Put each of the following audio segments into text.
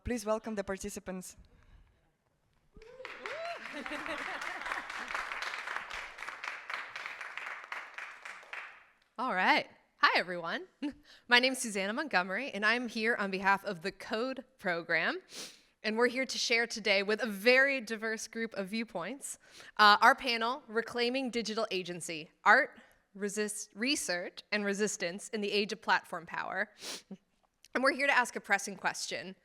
Please welcome the participants. All right. Hi, everyone. My name is Susanna Montgomery, and I'm here on behalf of the CODE program. And we're here to share today with a very diverse group of viewpoints our panel, Reclaiming Digital Agency, Art, Research, and Resistance in the Age of Platform Power. And we're here to ask a pressing question.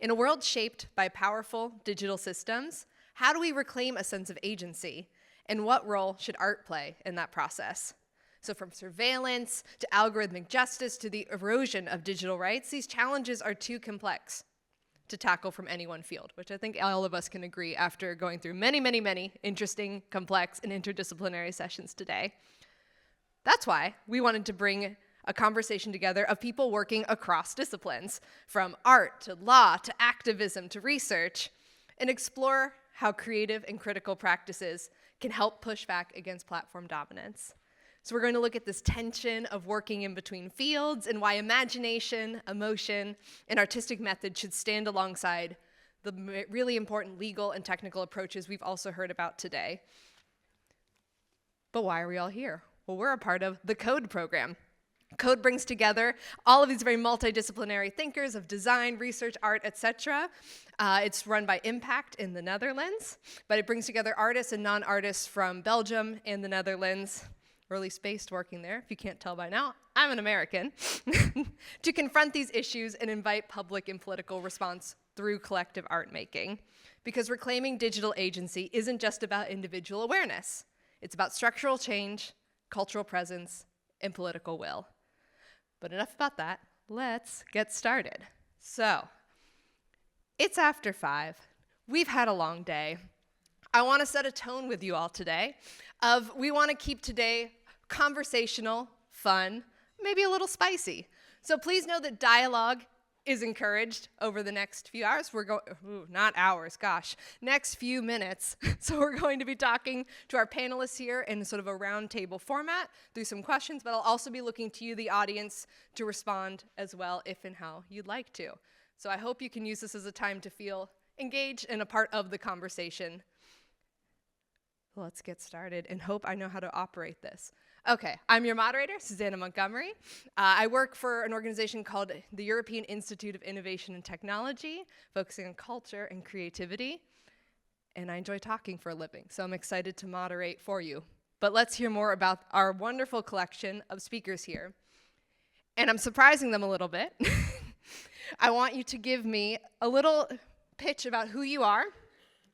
In a world shaped by powerful digital systems, how do we reclaim a sense of agency? And what role should art play in that process? So from surveillance to algorithmic justice to the erosion of digital rights, these challenges are too complex to tackle from any one field, which I think all of us can agree after going through many, many, many interesting, complex, and interdisciplinary sessions today. That's why we wanted to bring a conversation together of people working across disciplines, from art to law to activism to research, and explore how creative and critical practices can help push back against platform dominance. So we're going to look at this tension of working in between fields and why imagination, emotion, and artistic method should stand alongside the really important legal and technical approaches we've also heard about today. But why are we all here? Well, we're a part of the CODE program. CODE brings together all of these very multidisciplinary thinkers of design, research, art, etc. It's run by Impact in the Netherlands, but it brings together artists and non-artists from Belgium and the Netherlands, or at least based working there, if you can't tell by now, I'm an American, to confront these issues and invite public and political response through collective art making. Because reclaiming digital agency isn't just about individual awareness. It's about structural change, cultural presence, and political will. But enough about that, let's get started. So, it's after 5. We've had a long day. I want to set a tone with you all today of we want to keep today conversational, fun, maybe a little spicy. So please know that dialogue is encouraged over the next few hours. Not hours, gosh, next few minutes. So we're going to be talking to our panelists here in sort of a roundtable format through some questions, but I'll also be looking to you, the audience, to respond as well if and how you'd like to. So I hope you can use this as a time to feel engaged and a part of the conversation. Let's get started and hope I know how to operate this. Okay, I'm your moderator, Susanna Montgomery. I work for an organization called the European Institute of Innovation and Technology, focusing on culture and creativity. And I enjoy talking for a living, so I'm excited to moderate for you. But let's hear more about our wonderful collection of speakers here. And I'm surprising them a little bit. I want you to give me a little pitch about who you are,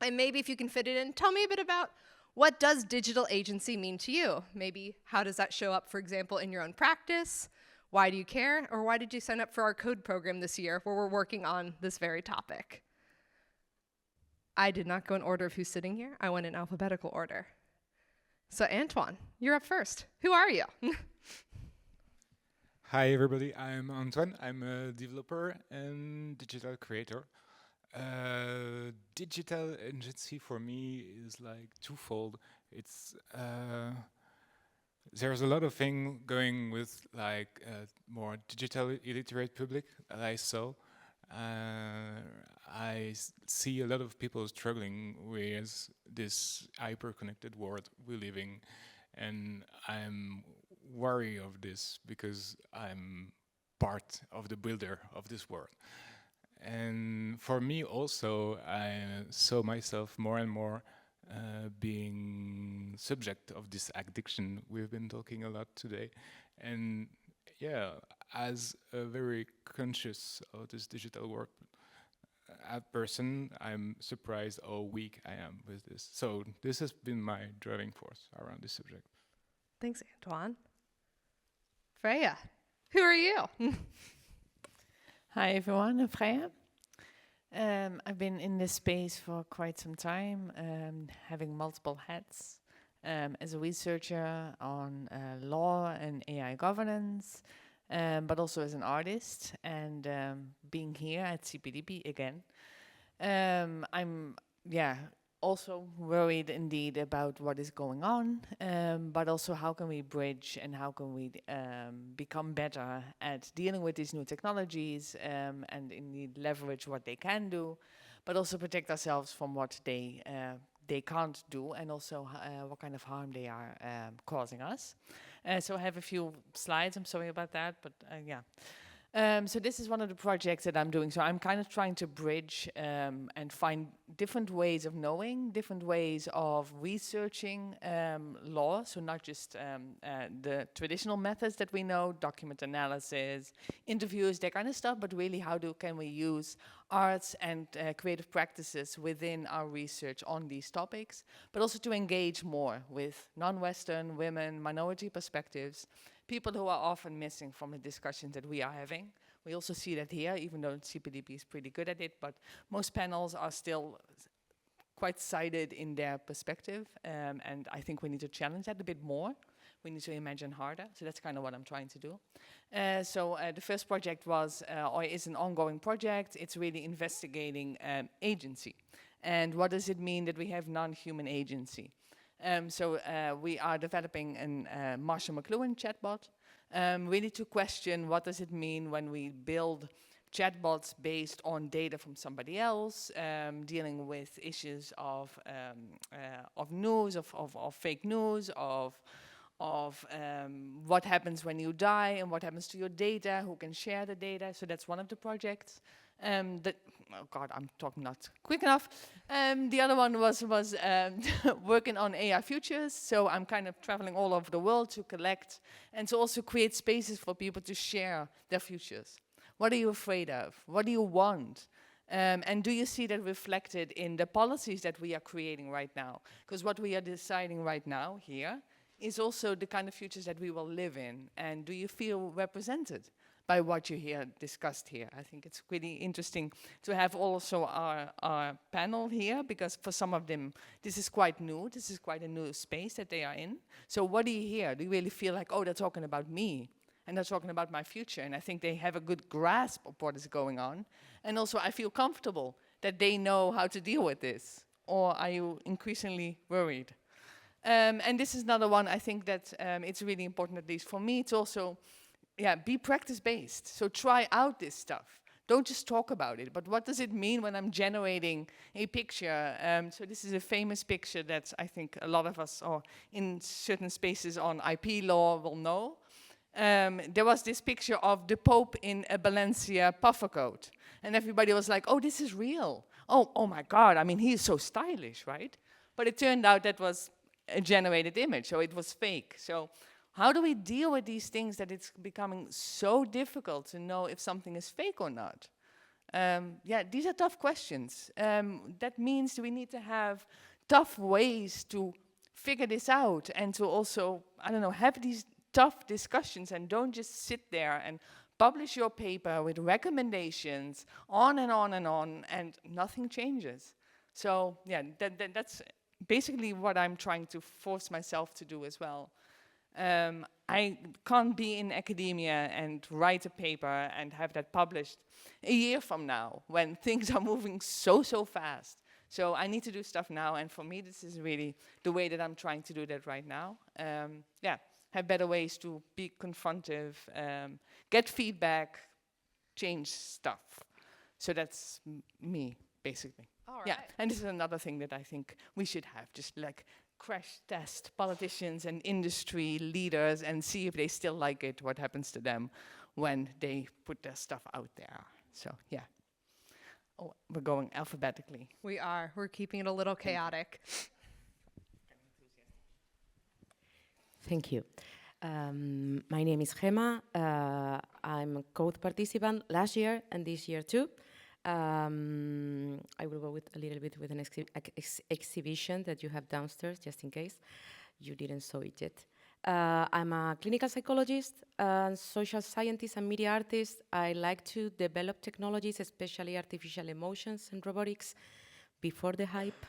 and maybe if you can fit it in, tell me a bit about what does digital agency mean to you? Maybe how does that show up, for example, in your own practice? Why do you care? Or why did you sign up for our CODE program this year where we're working on this very topic? I did not go in order of who's sitting here. I went in alphabetical order. So Antoine, you're up first. Who are you? Hi everybody, I'm Antoine. I'm a developer and digital creator. Digital agency for me is like twofold. It's there's a lot of things going with like more digital illiterate public that I saw. I see a lot of people struggling with this hyper-connected world we're living, and I'm worried of this because I'm part of the builder of this world. And for me also, I saw myself more and more being subject of this addiction we've been talking a lot today. And yeah, as a very conscious of this digital world person, I'm surprised how weak I am with this. So this has been my driving force around this subject. Thanks, Antoine. Freya, who are you? Hi everyone, I'm Freya. I've been in this space for quite some time, having multiple hats as a researcher on law and AI governance, but also as an artist, and being here at CPDP again. I'm also worried indeed about what is going on, but also how can we bridge and how can we become better at dealing with these new technologies, and indeed leverage what they can do, but also protect ourselves from what they can't do, and also what kind of harm they are causing us. So I have a few slides. I'm sorry about that, but yeah. So this is one of the projects that I'm doing. So I'm kind of trying to bridge and find different ways of knowing, different ways of researching law. So not just the traditional methods that we know, document analysis, interviews, that kind of stuff, but really can we use arts and creative practices within our research on these topics, but also to engage more with non-Western, women, minority perspectives, people who are often missing from the discussions that we are having. We also see that here, even though CPDP is pretty good at it, but most panels are still quite sighted in their perspective, and I think we need to challenge that a bit more. We need to imagine harder, so that's kind of what I'm trying to do. So the first project was, or is an ongoing project. It's really investigating agency. And what does it mean that we have non-human agency? So we are developing a Marshall McLuhan chatbot, really to question what does it mean when we build chatbots based on data from somebody else, dealing with issues of news, of fake news, of what happens when you die and what happens to your data, who can share the data. So that's one of the projects. Oh God, I'm talking not quick enough. The other one was working on AI futures. So I'm kind of traveling all over the world to collect and to also create spaces for people to share their futures. What are you afraid of? What do you want? And do you see that reflected in the policies that we are creating right now? Because what we are deciding right now here is also the kind of futures that we will live in. And do you feel represented by what you hear discussed here? I think it's really interesting to have also our panel here, because for some of them, this is quite new. This is quite a new space that they are in. So what do you hear? Do you really feel like, oh, they're talking about me? And they're talking about my future. And I think they have a good grasp of what is going on. And also I feel comfortable that they know how to deal with this. Or are you increasingly worried? And this is another one, I think that it's really important, at least for me, to also be practice-based. So try out this stuff. Don't just talk about it, but what does it mean when I'm generating a picture? So this is a famous picture that I think a lot of us, or in certain spaces on IP law, will know. There was this picture of the Pope in a Balenciaga puffer coat. And everybody was like, oh, this is real. Oh my God, I mean, he is so stylish, right? But it turned out that was a generated image, so it was fake. So how do we deal with these things that it's becoming so difficult to know if something is fake or not? These are tough questions. That means we need to have tough ways to figure this out and to also, I don't know, have these tough discussions, and don't just sit there and publish your paper with recommendations on and on and on, and nothing changes. So yeah, that's basically what I'm trying to force myself to do as well. I can't be in academia and write a paper and have that published a year from now when things are moving so fast. So I need to do stuff now, and for me this is really the way that I'm trying to do that right now. Have better ways to be confrontive, get feedback, change stuff. So that's me, basically. All right. Yeah, and this is another thing that I think we should have, just like crash test politicians and industry leaders and see if they still like it, what happens to them when they put their stuff out there. So yeah. Oh, we're going alphabetically. We are. We're keeping it a little chaotic. Thank you. My name is Gemma. I'm a code participant last year and this year too. I will go with a little bit with an exhibition that you have downstairs, just in case you didn't saw it yet. I'm a clinical psychologist, social scientist, and media artist. I like to develop technologies, especially artificial emotions and robotics, before the hype.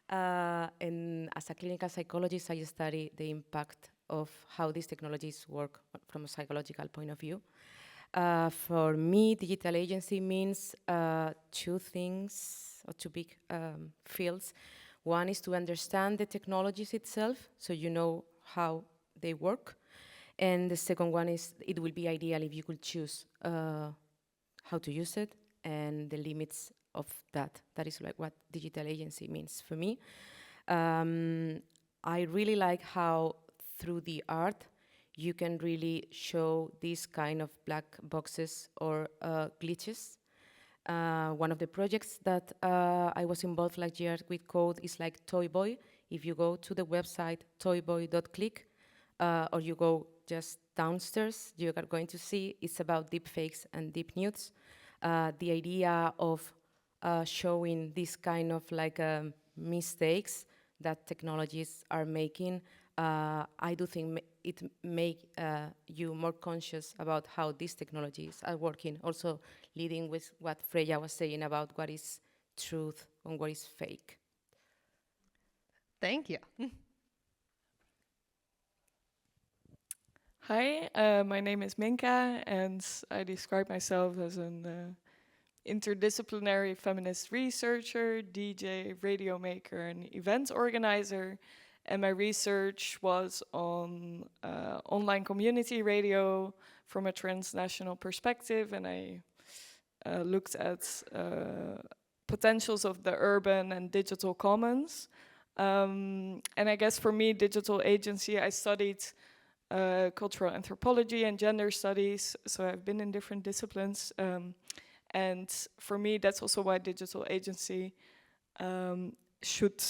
And as a clinical psychologist, I study the impact of how these technologies work from a psychological point of view. For me, digital agency means two things, or two big fields. One is to understand the technologies itself, so you know how they work. And the second one is, it will be ideal if you could choose how to use it and the limits of that. That is like what digital agency means for me. I really like how through the art you can really show these kind of black boxes or glitches. One of the projects that I was involved last year with code is like Toy Boy. If you go to the website toyboy.click, or you go just downstairs, you are going to see it's about deepfakes and deep nudes. The idea of showing this kind of like mistakes that technologies are making, I do think it make you more conscious about how these technologies are working. Also leading with what Freya was saying about what is truth and what is fake. Thank you. Hi, my name is Minka, and I describe myself as an interdisciplinary feminist researcher, DJ, radio maker, and event organizer. And my research was on online community radio from a transnational perspective, and I looked at potentials of the urban and digital commons. And I guess for me, digital agency, I studied cultural anthropology and gender studies, so I've been in different disciplines. And for me, that's also why digital agency should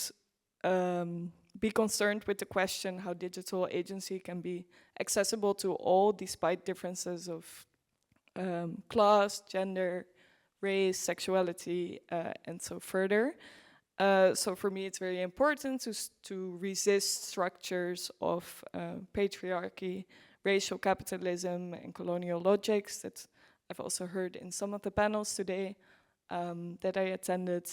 be concerned with the question how digital agency can be accessible to all despite differences of class, gender, race, sexuality, and so further. So for me, it's very important to resist structures of patriarchy, racial capitalism, and colonial logics that I've also heard in some of the panels today that I attended.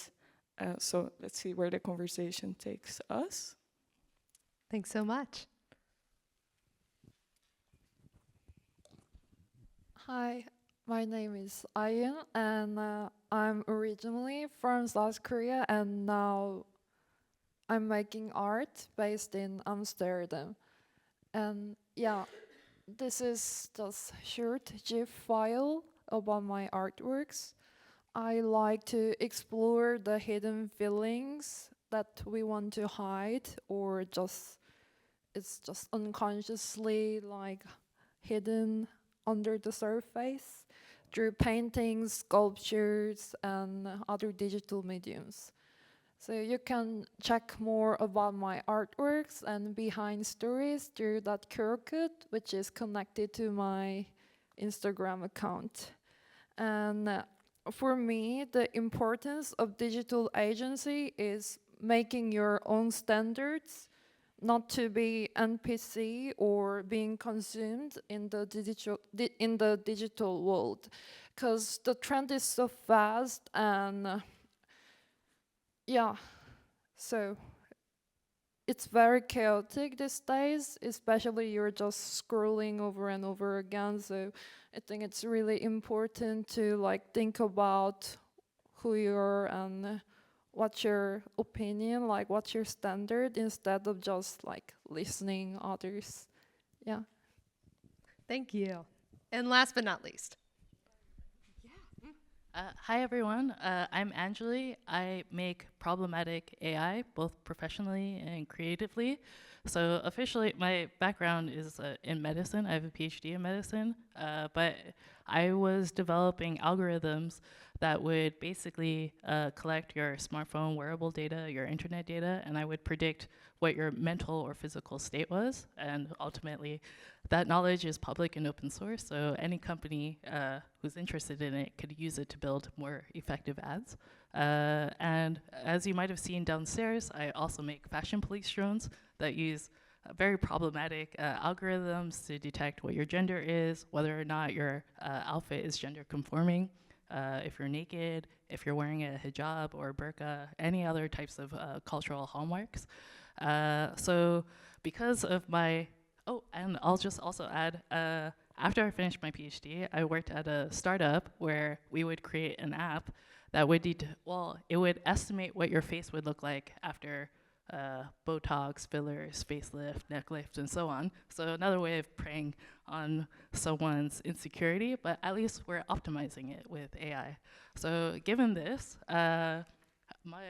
So let's see where the conversation takes us. Thanks so much. Hi, my name is Ayan, and I'm originally from South Korea, and now I'm making art based in Amsterdam. And yeah, this is just short GIF file about my artworks. I like to explore the hidden feelings that we want to hide, or it's just unconsciously like hidden under the surface through paintings, sculptures, and other digital mediums. So you can check more about my artworks and behind stories through that QR code, which is connected to my Instagram account. And for me, the importance of digital agency is making your own standards, not to be NPC or being consumed in the digital world, because the trend is so fast, and yeah, so it's very chaotic these days, especially you're just scrolling over and over again. So I think it's really important to like think about who you are and what's your opinion, like what's your standard, instead of just like listening others. Yeah. Thank you. And last but not least. Hi everyone, I'm Anjali. I make problematic AI, both professionally and creatively. So officially, my background is in medicine. I have a PhD in medicine, but I was developing algorithms that would basically collect your smartphone wearable data, your internet data, and I would predict what your mental or physical state was. And ultimately, that knowledge is public and open source, so any company who's interested in it could use it to build more effective ads. And as you might have seen downstairs, I also make fashion police drones that use very problematic algorithms to detect what your gender is, whether or not your outfit is gender conforming, if you're naked, if you're wearing a hijab or burqa, any other types of cultural hallmarks. So because of my, oh, and I'll just also add, after I finished my PhD, I worked at a startup where we would create an app that would it would estimate what your face would look like after Botox, fillers, facelift, neck lift, and so on. So another way of preying on someone's insecurity, but at least we're optimizing it with AI. So given this,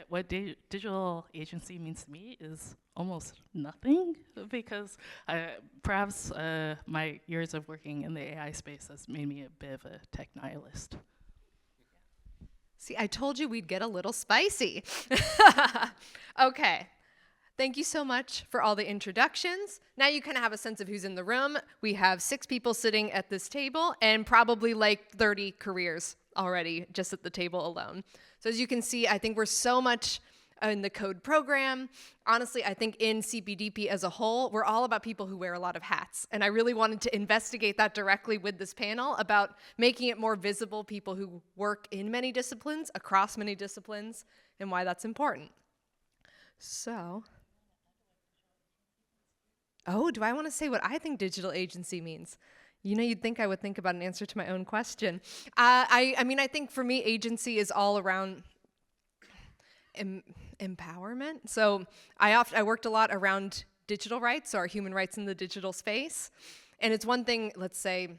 what digital agency means to me is almost nothing, because perhaps my years of working in the AI space has made me a bit of a tech nihilist. See, I told you we'd get a little spicy. Okay. Thank you so much for all the introductions. Now you kind of have a sense of who's in the room. We have 6 people sitting at this table and probably like 30 careers already just at the table alone. So as you can see, I think we're so much in the code program. Honestly, I think in CPDP as a whole, we're all about people who wear a lot of hats. And I really wanted to investigate that directly with this panel about making it more visible, people who work in many disciplines, across many disciplines, and why that's important. So, oh, do I want to say what I think digital agency means? You know, you'd think I would think about an answer to my own question. I mean, I think for me, agency is all around empowerment. So I worked a lot around digital rights, or human rights in the digital space. And it's one thing, let's say,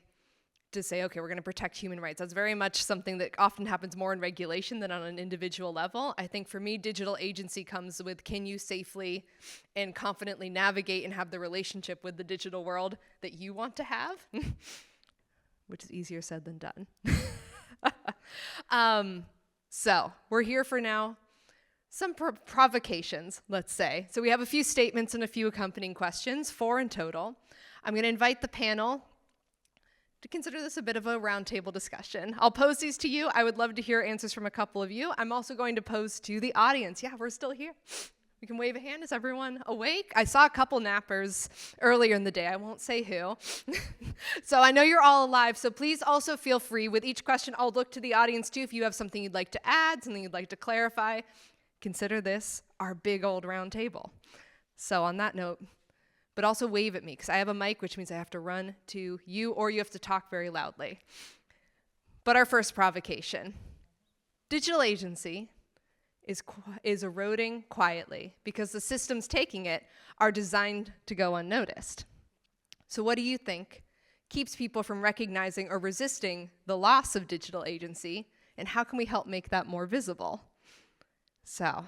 to say, okay, we're going to protect human rights. That's very much something that often happens more in regulation than on an individual level. I think for me, digital agency comes with, can you safely and confidently navigate and have the relationship with the digital world that you want to have? Which is easier said than done. So we're here for now. Some provocations, let's say. So we have a few statements and a few accompanying questions, 4 in total. I'm going to invite the panel to consider this a bit of a roundtable discussion. I'll pose these to you. I would love to hear answers from a couple of you. I'm also going to pose to the audience. Yeah, we're still here. We can wave a hand. Is everyone awake? I saw a couple nappers earlier in the day. I won't say who. So I know you're all alive, so please also feel free. With each question, I'll look to the audience too. If you have something you'd like to add, something you'd like to clarify, consider this our big old round table. So on that note, but also wave at me, because I have a mic, which means I have to run to you, or you have to talk very loudly. But our first provocation. Digital agency is eroding quietly because the systems taking it are designed to go unnoticed. So what do you think keeps people from recognizing or resisting the loss of digital agency, and how can we help make that more visible? So,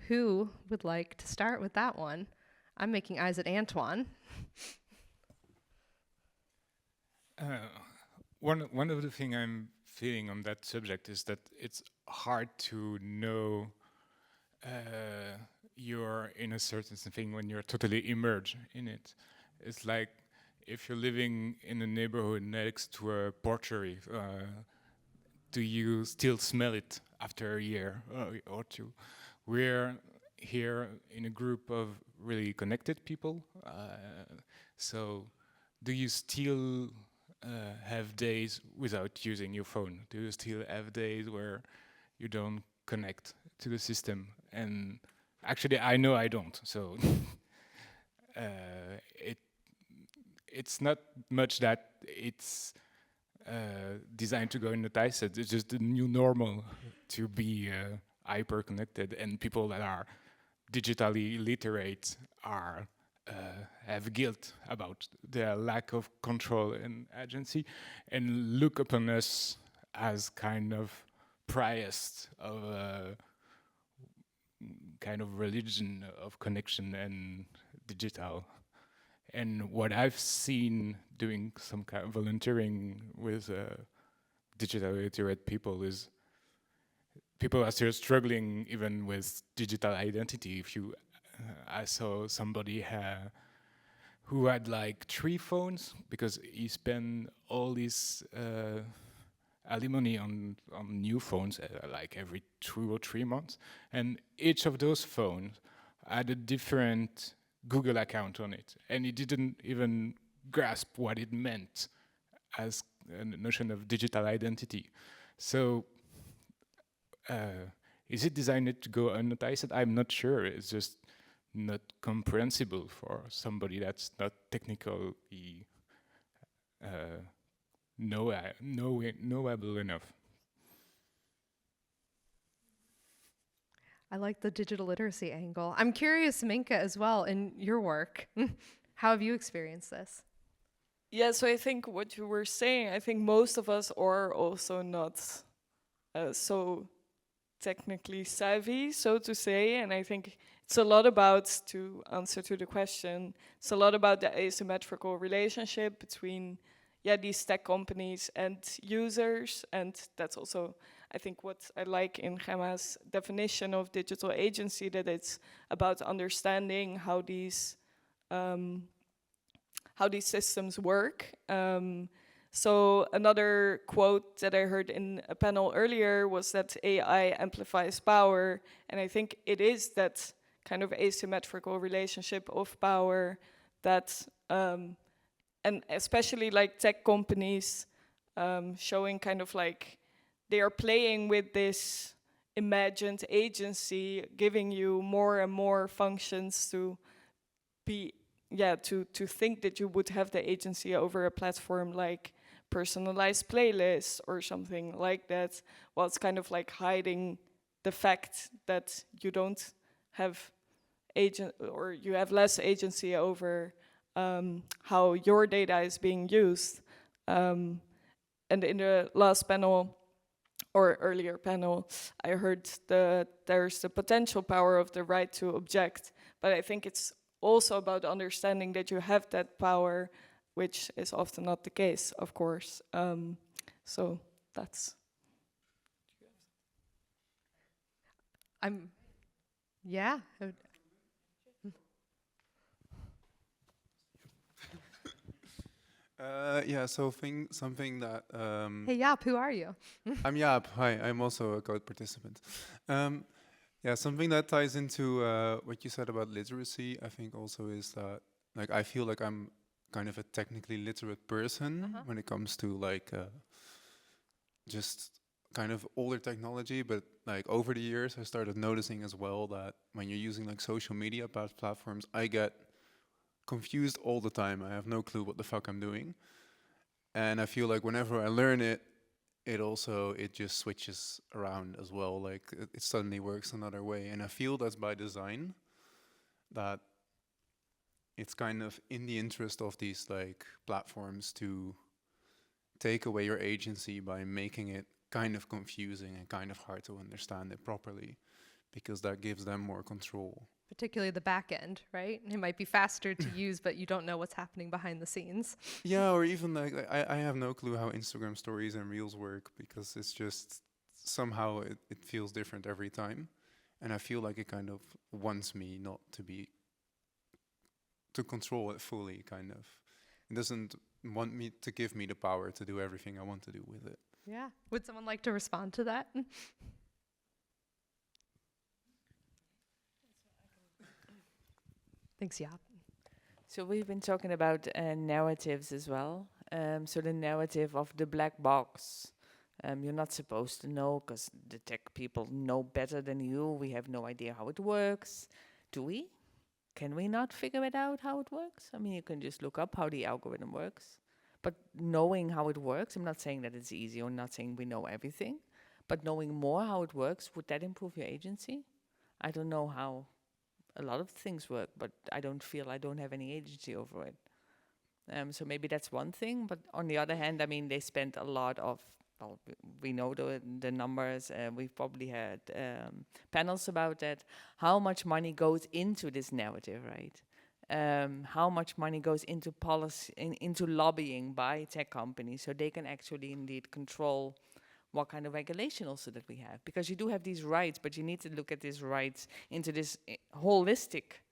who would like to start with that one? I'm making eyes at Antoine. One of the things I'm feeling on that subject is that it's hard to know you're in a certain thing when you're totally immersed in it. It's like if you're living in a neighborhood next to a porchery, do you still smell it after a year or two? We're here in a group of really connected people. So do you still have days without using your phone? Do you still have days where you don't connect to the system? And actually, I know I don't. So it's not much that it's designed to go unnoticed. It's just the new normal to be hyper connected, and people that are digitally literate are have guilt about their lack of control and agency, and look upon us as kind of priest of a kind of religion of connection and digital. And what I've seen doing some kind of volunteering with digital literate people is people are still struggling even with digital identity. If you, I saw somebody who had like 3 phones because he spent all his alimony on new phones like every 2 or 3 months, and each of those phones had a different Google account on it, and he didn't even grasp what it meant as a notion of digital identity. So is it designed to go unnoticed? I'm not sure. It's just not comprehensible for somebody that's not technically knowable enough. I like the digital literacy angle. I'm curious, Minka, as well, in your work. How have you experienced this? Yeah, so I think what you were saying, I think most of us are also not so technically savvy, so to say. And I think it's a lot about, to answer to the question, it's a lot about the asymmetrical relationship between these tech companies and users. And that's also, I think, what I like in Gemma's definition of digital agency, that it's about understanding how these systems work. So another quote that I heard in a panel earlier was that AI amplifies power, and I think it is that kind of asymmetrical relationship of power that, and especially like tech companies showing kind of like they are playing with this imagined agency, giving you more and more functions to be, to think that you would have the agency over a platform like personalized playlists or something like that, while it's kind of like hiding the fact that you don't have or you have less agency over how your data is being used. And in the last panel, or earlier panel, I heard there's the potential power of the right to object, but I think it's also about understanding that you have that power, which is often not the case, of course. So that's. Yeah. So something that. Hey, Jaap, who are you? I'm Jaap. Hi, I'm also a code participant. Something that ties into what you said about literacy, I think also is that, like, I feel like I'm kind of a technically literate person when it comes to like just kind of older technology, but like over the years I started noticing as well that when you're using like social media platforms, I get confused all the time. I have no clue what the fuck I'm doing. And I feel like whenever I learn it, it just switches around as well. Like it suddenly works another way. And I feel that's by design, that it's kind of in the interest of these like platforms to take away your agency by making it kind of confusing and kind of hard to understand it properly, because that gives them more control. Particularly the back end, right? It might be faster to use, but you don't know what's happening behind the scenes. Yeah, or even like I have no clue how Instagram stories and reels work, because it's just somehow it feels different every time. And I feel like it kind of wants me not to control it fully, kind of. It doesn't want me to give me the power to do everything I want to do with it. Yeah. Would someone like to respond to that? Thanks, Jaap. So we've been talking about narratives as well. So the narrative of the black box. You're not supposed to know, because the tech people know better than you. We have no idea how it works. Do we? Can we not figure it out how it works? I mean, you can just look up how the algorithm works. But knowing how it works, I'm not saying that it's easy, or not saying we know everything, but knowing more how it works, would that improve your agency? I don't know how a lot of things work, but I don't feel I don't have any agency over it. So maybe that's one thing, but on the other hand, I mean, they spent a lot of, well, we know the numbers, we've probably had panels about that, how much money goes into this narrative, right? How much money goes into policy, into lobbying by tech companies, so they can actually indeed control what kind of regulation also that we have. Because you do have these rights, but you need to look at these rights into this holistic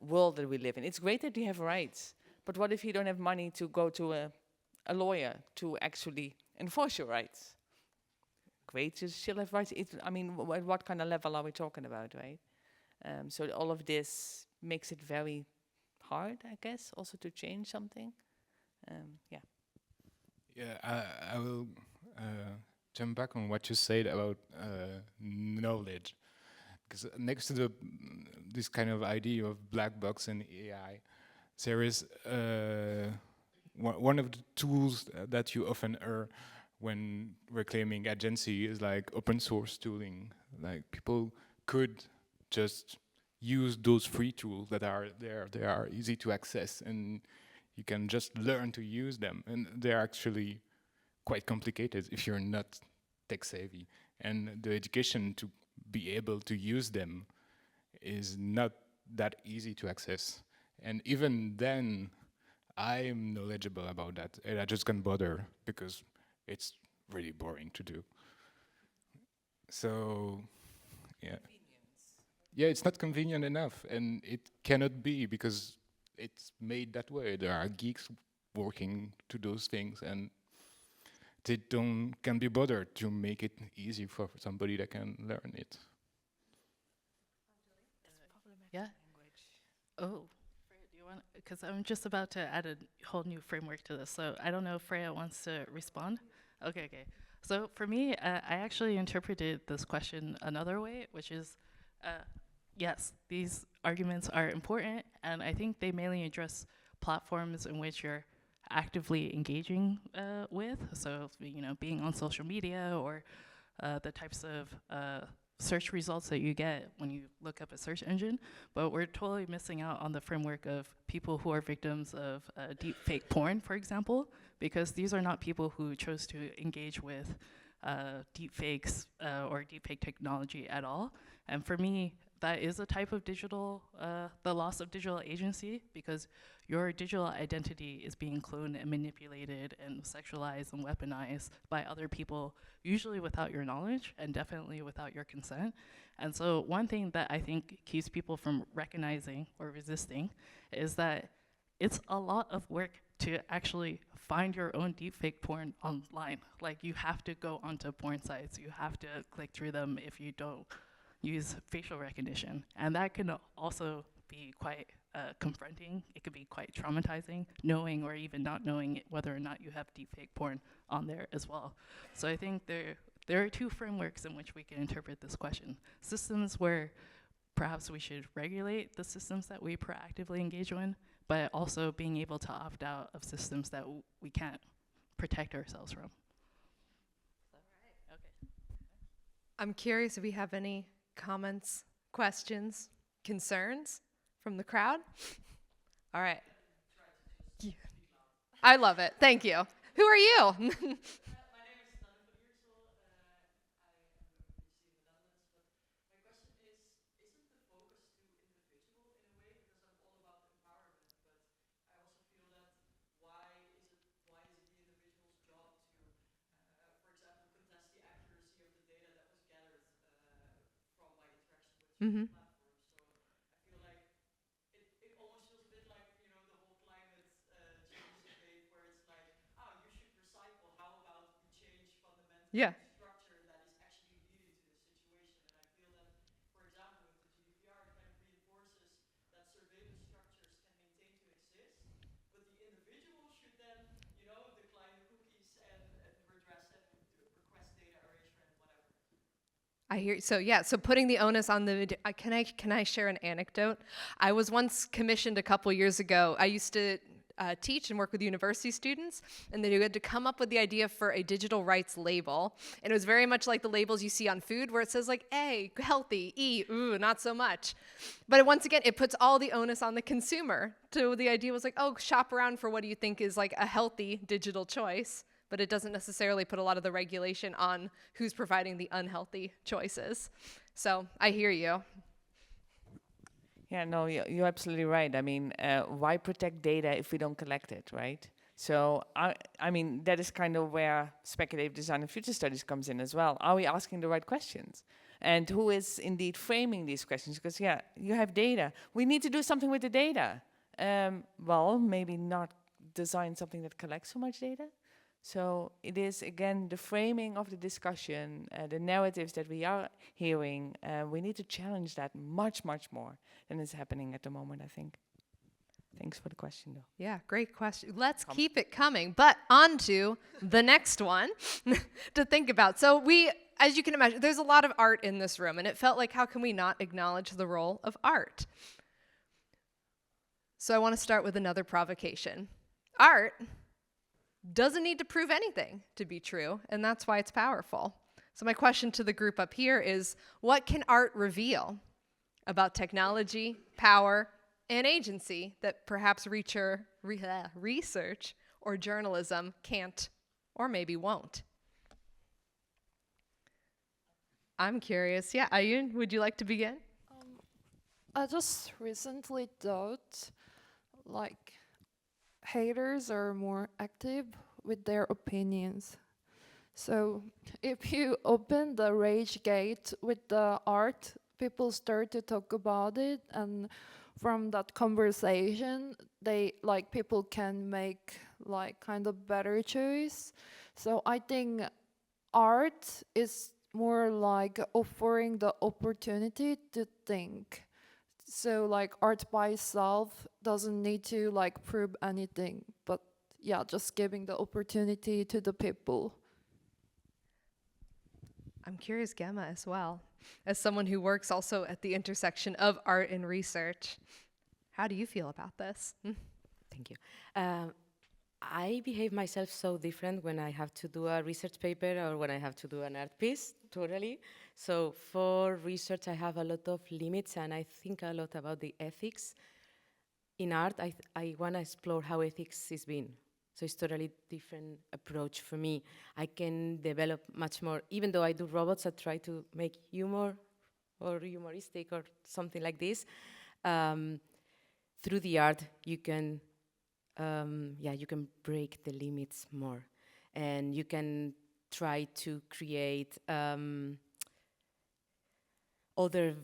world that we live in. It's great that you have rights, but what if you don't have money to go to a lawyer to actually enforce your rights? Great to still have rights. I mean, what kind of level are we talking about, right? So all of this makes it very hard, I guess, also to change something. Yeah. Yeah, I will jump back on what you said about knowledge, because next to this kind of idea of black box and AI, there is one of the tools that you often hear when reclaiming agency is like open source tooling. Like people could just use those free tools that are there. They are easy to access, and you can just learn to use them. And they're actually quite complicated if you're not tech savvy. And the education to be able to use them is not that easy to access. And even then, I'm knowledgeable about that, and I just can't bother because it's really boring to do. So, yeah. Yeah, it's not convenient enough, and it cannot be because it's made that way. There are geeks working to those things, and they can be bothered to make it easy for somebody that can learn it. Yeah. Oh, Freya, do you want? Because I'm just about to add a whole new framework to this, so I don't know if Freya wants to respond. Okay, okay. So for me, I actually interpreted this question another way, which is, yes, these arguments are important, and I think they mainly address platforms in which you're actively engaging with. So, you know, being on social media or the types of search results that you get when you look up a search engine. But we're totally missing out on the framework of people who are victims of deep fake porn, for example, because these are not people who chose to engage with deep fakes or deep fake technology at all. And for me, that is a type of digital, the loss of digital agency, because your digital identity is being cloned and manipulated and sexualized and weaponized by other people, usually without your knowledge and definitely without your consent. And so one thing that I think keeps people from recognizing or resisting is that it's a lot of work to actually find your own deepfake porn online. Like, you have to go onto porn sites, you have to click through them if you don't use facial recognition. And that can also be quite confronting. It could be quite traumatizing, knowing or even not knowing whether or not you have deepfake porn on there as well. So I think there are two frameworks in which we can interpret this question. Systems where perhaps we should regulate the systems that we proactively engage in, but also being able to opt out of systems that we can't protect ourselves from. Okay. I'm curious if we have any comments, questions, concerns from the crowd. All right. Yeah. I love it. Thank you. Who are you? Mm-hmm. Yeah. I hear. So yeah, so putting the onus on the can I share an anecdote? I was once commissioned a couple years ago. I used to teach and work with university students, and they had to come up with the idea for a digital rights label. And it was very much like the labels you see on food, where it says like A, healthy, E, ooh, not so much. But once again, it puts all the onus on the consumer. So the idea was like, oh, shop around for what do you think is like a healthy digital choice. But it doesn't necessarily put a lot of the regulation on who's providing the unhealthy choices. So I hear you. Yeah, no, you're absolutely right. I mean, why protect data if we don't collect it, right? So, I mean, that is kind of where speculative design and future studies comes in as well. Are we asking the right questions? And who is indeed framing these questions? Because, yeah, you have data. We need to do something with the data. Well, maybe not design something that collects so much data. So it is, again, the framing of the discussion, the narratives that we are hearing. We need to challenge that much, much more than is happening at the moment, I think. Thanks for the question, though. Yeah, great question. Let's keep it coming. But on to the next one to think about. So as you can imagine, there's a lot of art in this room, and it felt like, how can we not acknowledge the role of art? So I want to start with another provocation. Art doesn't need to prove anything to be true, and that's why it's powerful. So my question to the group up here is, what can art reveal about technology, power, and agency that perhaps research or journalism can't or maybe won't? I'm curious. Yeah, Ayun, would you like to begin? I just recently thought, like, haters are more active with their opinions. So if you open the rage gate with the art, people start to talk about it, and from that conversation, people can make like kind of better choice. So I think art is more like offering the opportunity to think. So like art by itself doesn't need to like prove anything, but yeah, just giving the opportunity to the people. I'm curious, Gemma, as well. As someone who works also at the intersection of art and research, how do you feel about this? Thank you. I behave myself so different when I have to do a research paper or when I have to do an art piece, totally. So for research, I have a lot of limits, and I think a lot about the ethics. In art, I want to explore how ethics is being. So it's totally different approach for me. I can develop much more, even though I do robots, I try to make humor or humoristic or something like this. Through the art, you can break the limits more, and you can try to create other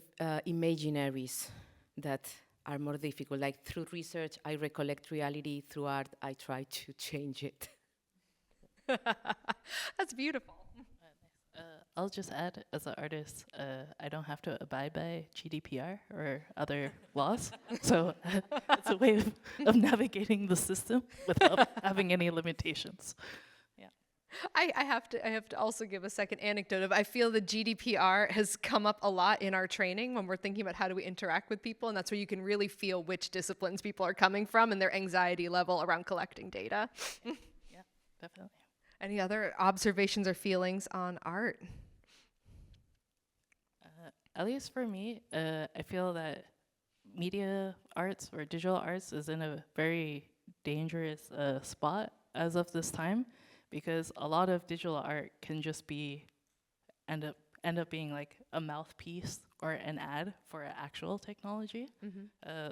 imaginaries that are more difficult. Like through research, I recollect reality. Through art, I try to change it. That's beautiful. I'll just add, as an artist, I don't have to abide by GDPR or other laws. So it's a way of navigating the system without having any limitations. I have to also give a second anecdote of, I feel the GDPR has come up a lot in our training when we're thinking about how do we interact with people, and that's where you can really feel which disciplines people are coming from and their anxiety level around collecting data. Yeah, definitely. Any other observations or feelings on art? At least for me, I feel that media arts or digital arts is in a very dangerous spot as of this time, because a lot of digital art can just be end up being like a mouthpiece or an ad for actual technology.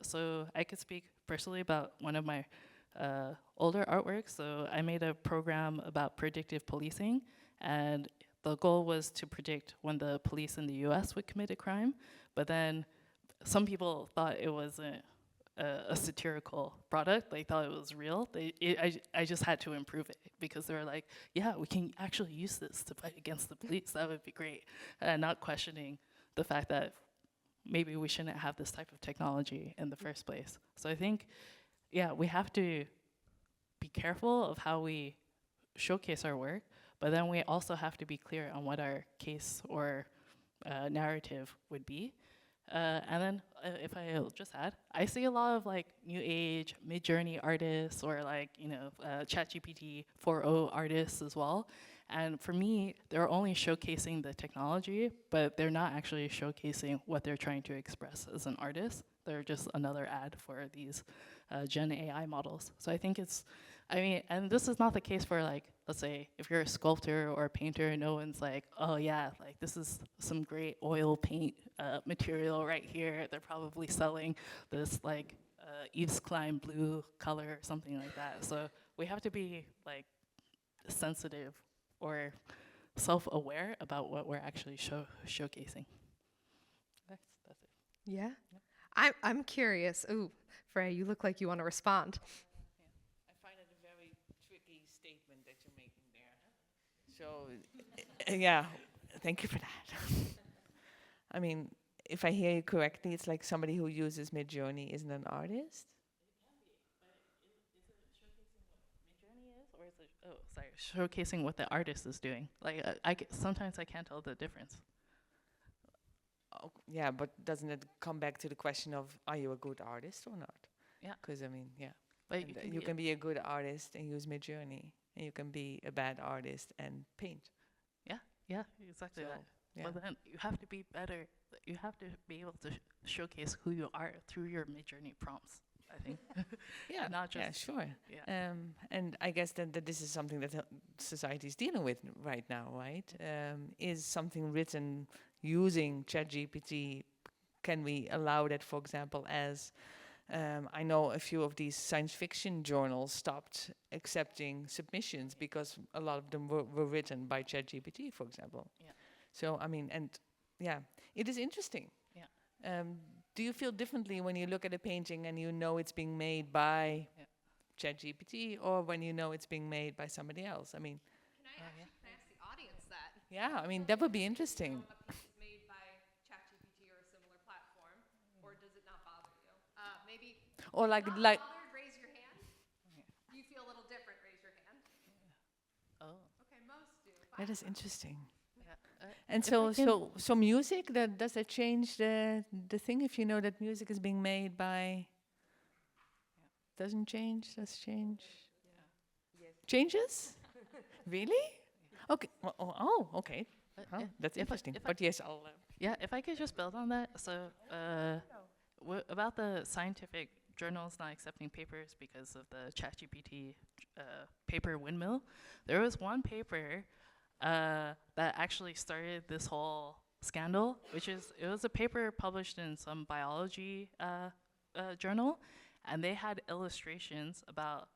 So I could speak personally about one of my older artworks. So I made a program about predictive policing, and the goal was to predict when the police in the US would commit a crime, but then some people thought it wasn't a satirical product. They thought it was real. I just had to improve it, because they were like, yeah, we can actually use this to fight against the police. That would be great. Not questioning the fact that maybe we shouldn't have this type of technology in the first place. So I think, yeah, we have to be careful of how we showcase our work, but then we also have to be clear on what our case or narrative would be. And then if I'll just add, I see a lot of like new age, mid-journey artists, or like, ChatGPT 4.0 artists as well. And for me, they're only showcasing the technology, but they're not actually showcasing what they're trying to express as an artist. They're just another ad for these Gen AI models. So I think and this is not the case for, like, let's say if you're a sculptor or a painter, no one's like, oh yeah, like this is some great oil paint material right here. They're probably selling this like Yves Klein blue color or something like that. So we have to be like sensitive or self-aware about what we're actually showcasing. That's it. Yeah? Yep. I'm curious. Ooh, Freya, you look like you want to respond. I find it a very tricky statement that you're making there. So, yeah, thank you for that. I mean, if I hear you correctly, it's like somebody who uses Midjourney isn't an artist? Showcasing what the artist is doing. Like sometimes I can't tell the difference. Oh, yeah, but doesn't it come back to the question of, are you a good artist or not? Yeah. Because, I mean, yeah. But You can be a good artist and use Midjourney, and you can be a bad artist and paint. Yeah, Yeah, exactly So, that. yeah. But then you have to be better. You have to be able to showcase who you are through your mid-journey prompts, I think. Yeah, Not yeah, just, sure. yeah. And I guess that this is something that society is dealing with right now, right? Is something written using ChatGPT? Can we allow that, for example, as I know a few of these science fiction journals stopped accepting submissions because a lot of them were written by ChatGPT, for example. Yeah. So, I mean, and yeah, it is interesting. Yeah. Do you feel differently when you look at a painting and you know it's being made by ChatGPT, or when you know it's being made by somebody else? I mean, Can I ask the audience that? yeah, I mean, that would be interesting. A piece is made by ChatGPT or a similar platform, or does it not bother you? Maybe Or like, not like, bothered, raise your hand. You feel a little different, raise your hand. Oh. Okay, most do. that is interesting. Yeah. And If I can- so music, does that change the thing if you know that music is being made by? Doesn't change. Does change? Changes? Really? Okay. Okay. Huh, yeah, that's if I- interesting. if I- But yes, I'll. Yeah, if I could just build on that. So, about the scientific journals not accepting papers because of the ChatGPT paper windmill, there was one paper that actually started this whole scandal, it was a paper published in some biology journal, and they had illustrations about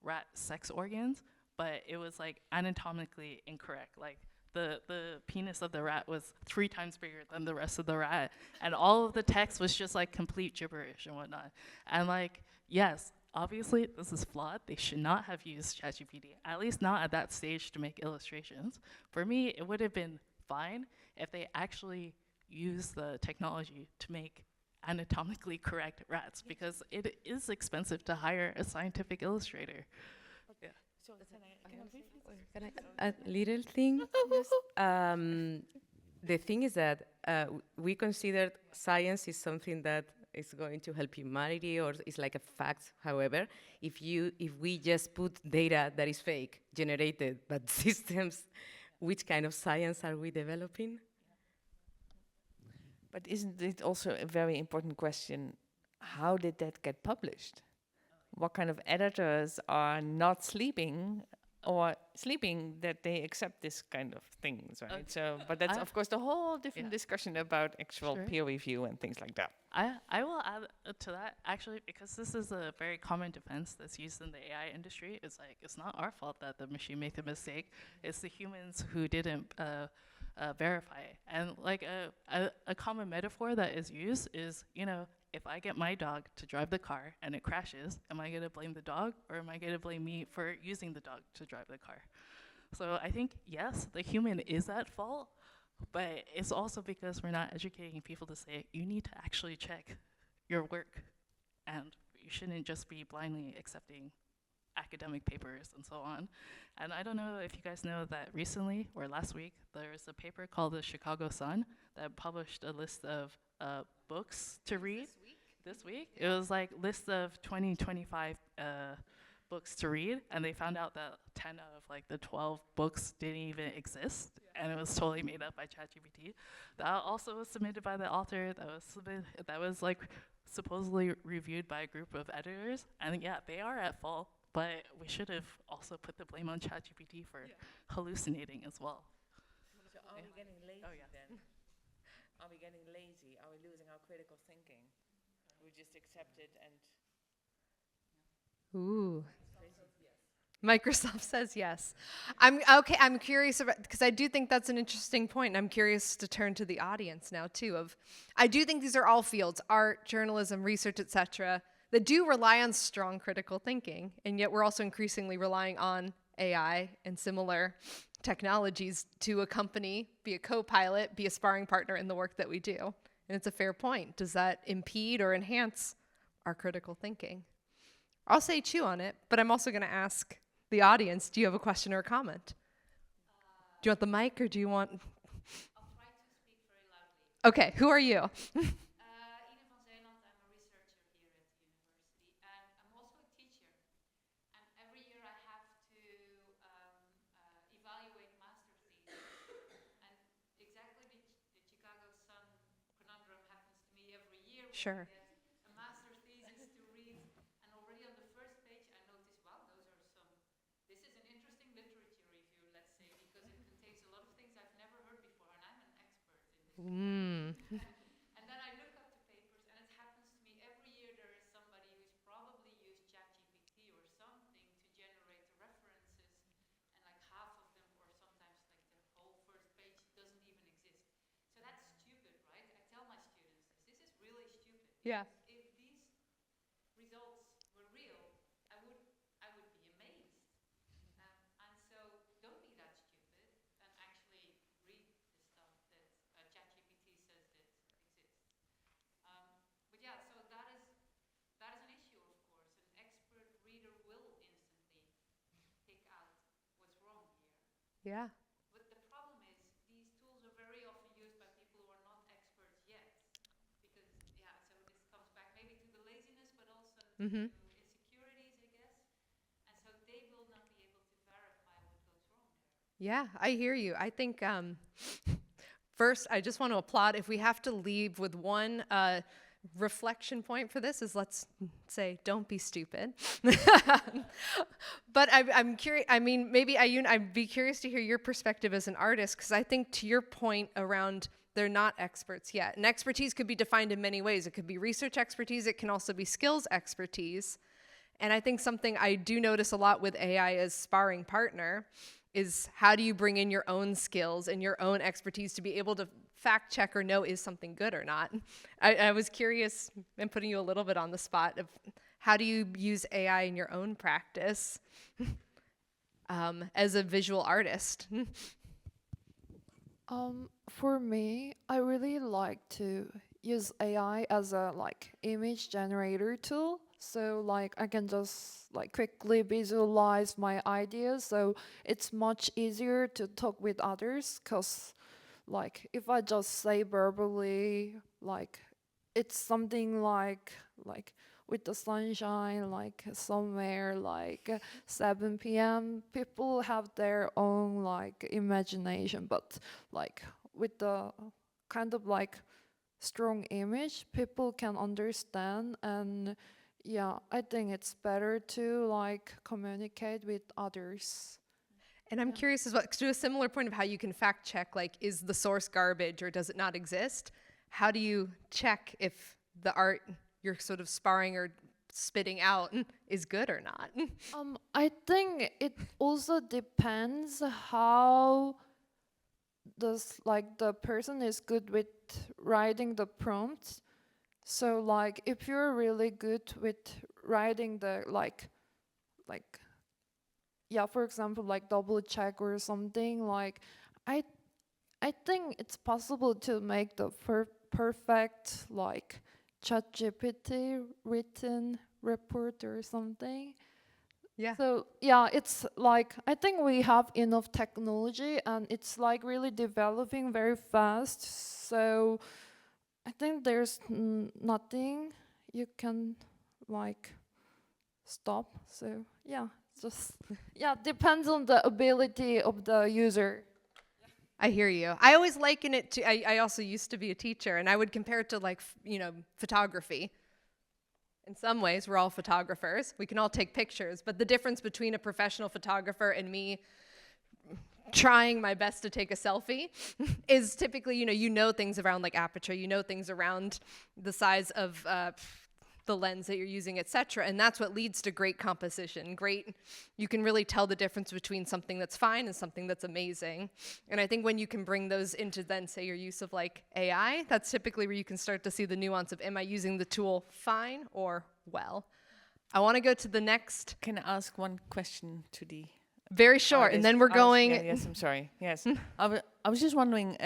rat sex organs, but it was like anatomically incorrect. Like the penis of the rat was 3 times bigger than the rest of the rat, and all of the text was just like complete gibberish and whatnot. And like, yes, obviously this is flawed. They should not have used ChatGPT, at least not at that stage, to make illustrations. For me, it would have been fine if they actually used the technology to make anatomically correct rats, because it is expensive to hire a scientific illustrator. So can I a little thing? Yes. The thing is that we consider science is something that is going to help humanity, or is like a fact. However, if we just put data that is fake, generated by systems, which kind of science are we developing? But isn't it also a very important question? How did that get published? What kind of editors are not sleeping or sleeping that they accept this kind of things, right? So, but that's of course the whole different discussion about actual peer review and things like that. I will add to that, actually, because this is a very common defense that's used in the AI industry. It's like, it's not our fault that the machine made the mistake. It's the humans who didn't verify it. And like a common metaphor that is used is, if I get my dog to drive the car and it crashes, am I going to blame the dog, or am I going to blame me for using the dog to drive the car? So I think, yes, the human is at fault, but it's also because we're not educating people to say, you need to actually check your work, and you shouldn't just be blindly accepting academic papers and so on. And I don't know if you guys know that recently, or last week, there was a paper called the Chicago Sun that published a list of books to read. This week? It was like list of 2025 books to read, and they found out that 10 of like the 12 books didn't even exist, and it was totally made up by ChatGPT. That also was submitted by the author. That was like supposedly reviewed by a group of editors, and yeah, they are at fault. But we should have also put the blame on ChatGPT for hallucinating as well. So are we getting lazy then? Are we getting lazy? Are we losing our critical thinking? We just accept it and... Ooh. Microsoft says yes. I'm curious about, because I do think that's an interesting point, and I'm curious to turn to the audience now too. I do think these are all fields, art, journalism, research, etc., that do rely on strong critical thinking, and yet we're also increasingly relying on AI and similar technologies to accompany, be a co-pilot, be a sparring partner in the work that we do. And it's a fair point. Does that impede or enhance our critical thinking? I'll say chew on it, but I'm also going to ask the audience, do you have a question or a comment? Do you want the mic, or do you want... I'll try to speak very loudly. Okay, who are you? Ine van Zeeland, I'm a researcher here at the university, and I'm also a teacher. And every year I have to evaluate master theses. Sure. a master's thesis to read, and already on the first page I noticed, wow, this is an interesting literature review, let's say, because it contains a lot of things I've never heard before, and I'm an expert in this. And then I look up the papers, and it happens to me every year there is somebody who's probably used ChatGPT or something to generate the references, and like half of them, or sometimes like the whole first page, doesn't even exist. So that's stupid, right? I tell my students this is really stupid. Yeah. If these results were real, I would be amazed. And so don't be that stupid and actually read the stuff that ChatGPT says that exists. But yeah, so that is an issue, of course. An expert reader will instantly pick out what's wrong here. Yeah. But the problem is these tools are very often used by people who are not experts yet. Because, yeah, so this comes back maybe to the laziness, but also to insecurities, I guess. And so they will not be able to verify what goes wrong there. Yeah, I hear you. I think first, I just want to applaud. If we have to leave with one reflection point for this, is let's say, don't be stupid. But I'm curious. I mean, maybe Ayun, I'd be curious to hear your perspective as an artist, because I think to your point around they're not experts yet. And expertise could be defined in many ways. It could be research expertise. It can also be skills expertise. And I think something I do notice a lot with AI as sparring partner is how do you bring in your own skills and your own expertise to be able to fact check or know is something good or not. I was curious, and putting you a little bit on the spot, of how do you use AI in your own practice as a visual artist? For me, I really like to use AI as a image generator tool. So I can just quickly visualize my ideas. So it's much easier to talk with others, because if I just say verbally, it's something like with the sunshine, somewhere 7 p.m. People have their own imagination, but with the kind of strong image, people can understand. And yeah, I think it's better to communicate with others. And I'm curious as well, to a similar point of how you can fact check, is the source garbage or does it not exist? How do you check if the art you're sort of sparring or spitting out is good or not? I think it also depends how the person is good with writing the prompts. So if you're really good with writing the yeah, for example, double check or something, I think it's possible to make the perfect ChatGPT written report or something. Yeah. So yeah, it's I think we have enough technology, and it's really developing very fast. So I think there's nothing you can stop. So yeah, just yeah, depends on the ability of the user. I hear you. I always liken it to, I also used to be a teacher, and I would compare it to photography. In some ways, we're all photographers. We can all take pictures, but the difference between a professional photographer and me trying my best to take a selfie is typically, you know things around aperture, you know things around the size of the lens that you're using, etc. And that's what leads to great composition. You can really tell the difference between something that's fine and something that's amazing. And I think when you can bring those into then say your use of AI, that's typically where you can start to see the nuance of, am I using the tool fine or well? I want to go to the next. Can I ask one question to the very short, and then we're going. Yes, I'm sorry. Yes, I was just wondering.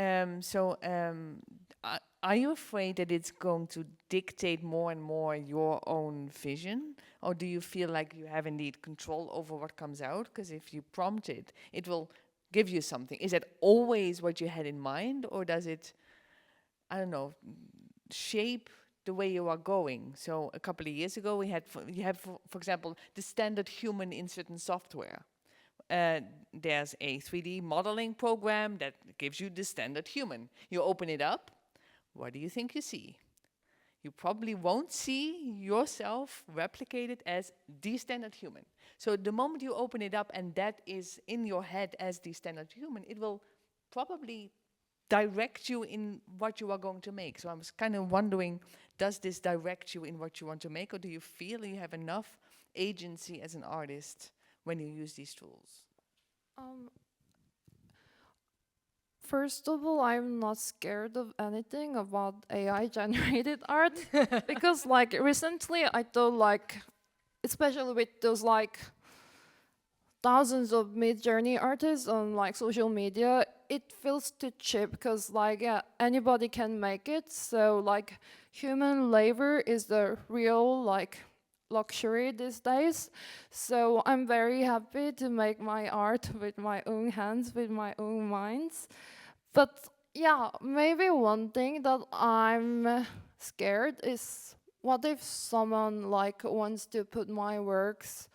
Are you afraid that it's going to dictate more and more your own vision, or do you feel like you have indeed control over what comes out? Because if you prompt it, it will give you something. Is that always what you had in mind, or does it, I don't know, shape the way you are going? So a couple of years ago, you have, for example, the standard human in certain software. There's a 3D modeling program that gives you the standard human. You open it up. What do you think you see? you probably won't see yourself replicated as the standard human. So the moment you open it up and that is in your head as the standard human, it will probably direct you in what you are going to make. So I was kind of wondering, does this direct you in what you want to make, or do you feel you have enough agency as an artist when you use these tools? First of all, I'm not scared of anything about AI generated art because like recently I thought like, especially with those like thousands of mid-journey artists on like social media, it feels too cheap because like yeah, anybody can make it. So like human labor is the real like luxury these days. So I'm very happy to make my art with my own hands, with my own minds. But yeah, maybe one thing that I'm scared is, what if someone like wants to put my works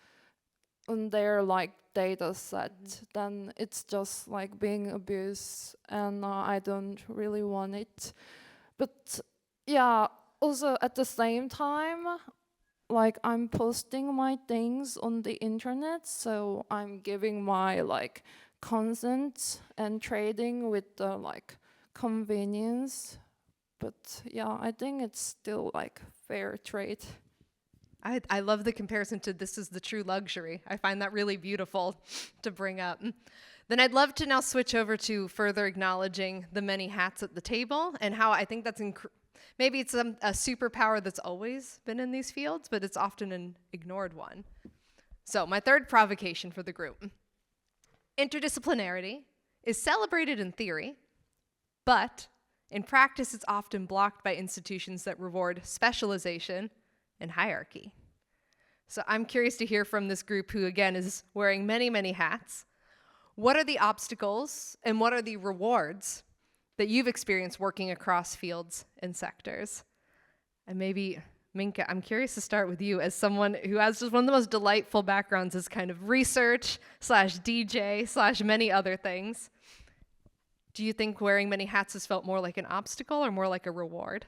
on their like data set? Then it's just like being abused, and I don't really want it. But yeah, also at the same time, like I'm posting my things on the internet, so I'm giving my like consent and trading with the like convenience. But yeah, I think it's still like fair trade. I love the comparison to this is the true luxury. I find that really beautiful to bring up. Then I'd love to now switch over to further acknowledging the many hats at the table and how I think that's maybe it's a superpower that's always been in these fields, but it's often an ignored one. So my third provocation for the group. Interdisciplinarity is celebrated in theory, but in practice it's often blocked by institutions that reward specialization and hierarchy. So I'm curious to hear from this group who, again, is wearing many, many hats. What are the obstacles and what are the rewards that you've experienced working across fields and sectors? And maybe, Minka, I'm curious to start with you as someone who has just one of the most delightful backgrounds as kind of research / DJ / many other things. Do you think wearing many hats has felt more like an obstacle or more like a reward?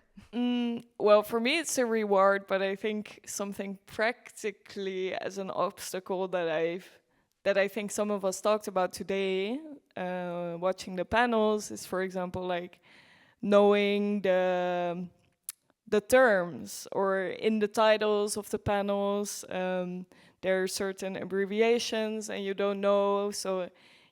Well, for me, it's a reward, but I think something practically as an obstacle that I think some of us talked about today, watching the panels, is, for example, like knowing the terms, or in the titles of the panels, there are certain abbreviations and you don't know. So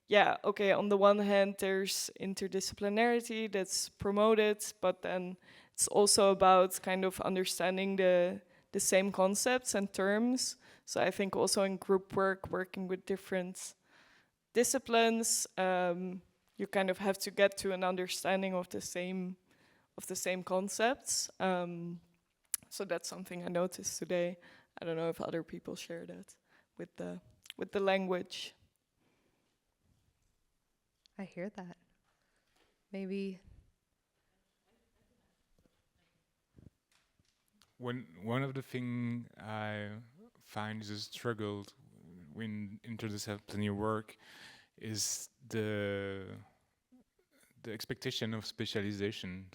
yeah, okay, on the one hand, there's interdisciplinarity that's promoted, but then it's also about kind of understanding the same concepts and terms. So I think also in group work, working with different disciplines, you kind of have to get to an understanding of the same concepts. So that's something I noticed today. I don't know if other people share that with the language. I hear that. Maybe. One of the things I find is a struggle in interdisciplinary work is the expectation of specialization.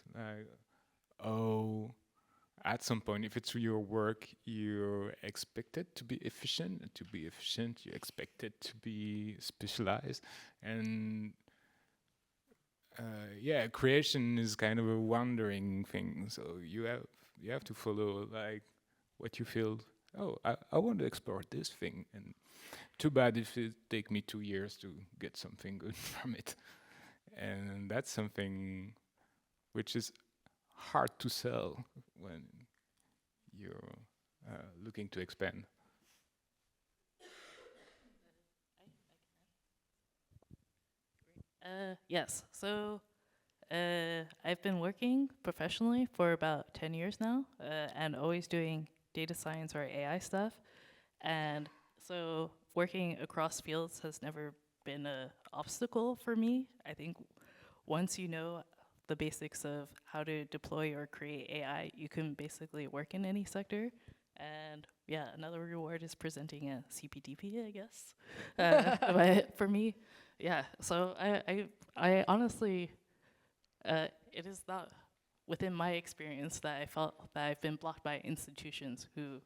At some point, if it's your work, you're expected to be efficient. And to be efficient, you're expected to be specialized. And creation is kind of a wandering thing. So you have to follow like what you feel. Oh, I want to explore this thing, and too bad if it take me 2 years to get something good from it. And that's something which is hard to sell when you're looking to expand. Yes, so I've been working professionally for about 10 years now, and always doing data science or AI stuff. And so working across fields has never been an obstacle for me. I think once you know the basics of how to deploy or create AI, you can basically work in any sector. And yeah, another reward is presenting a CPDP, I guess. But for me, yeah, so I honestly, it is not within my experience that I felt that I've been blocked by institutions who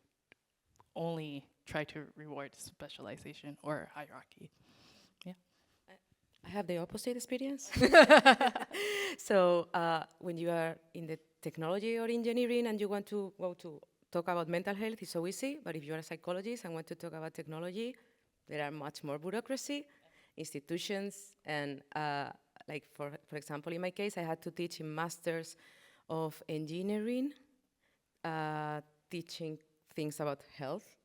only try to reward specialization or hierarchy. Yeah. I have the opposite experience. So when you are in the technology or engineering and you want to go to talk about mental health, it's so easy. But if you're a psychologist and want to talk about technology, there are much more bureaucracy, institutions, and like for example, in my case, I had to teach in Masters of Engineering, teaching things about health.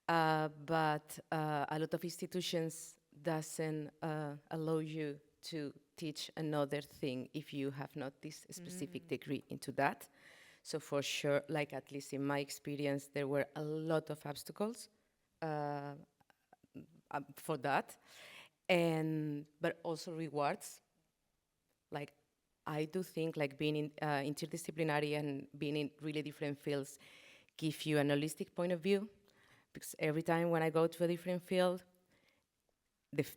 But a lot of institutions doesn't allow you to teach another thing if you have not this specific degree into that. So for sure, like at least in my experience, there were a lot of obstacles for that, but also rewards. Like I do think like being in, interdisciplinary and being in really different fields give you an holistic point of view, because every time when I go to a different field,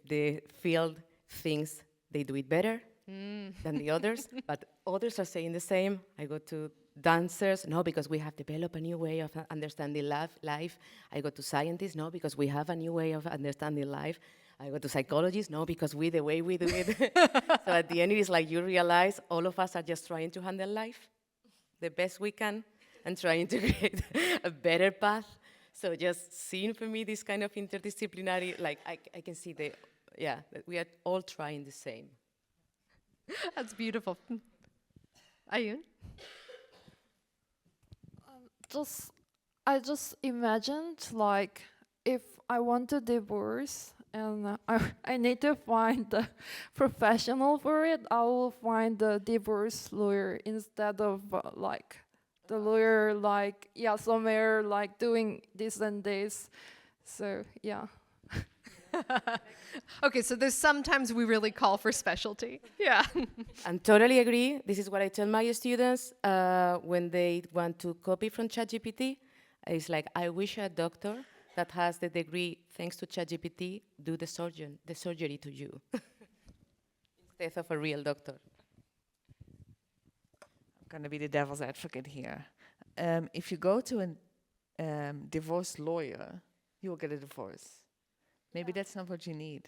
the field thinks they do it better than the others, but others are saying the same. I go to dancers, no, because we have developed a new way of understanding life. I go to scientists, no, because we have a new way of understanding life. I go to psychologists, no, because the way we do it. So at the end, it is like you realize all of us are just trying to handle life the best we can and trying to create a better path. So just seeing for me this kind of interdisciplinary, like I can see that we are all trying the same. That's beautiful. Ayun? I just imagined like if I want to divorce and I need to find a professional for it, I will find the divorce lawyer instead of like the lawyer like somewhere like doing this and this. So yeah. Okay, so there's sometimes we really call for specialty. Yeah. I totally agree. This is what I tell my students when they want to copy from ChatGPT. It's like, I wish a doctor that has the degree, thanks to ChatGPT, do the surgery to you, instead of a real doctor. I'm going to be the devil's advocate here. If you go to a divorce lawyer, you will get a divorce. Maybe that's not what you need.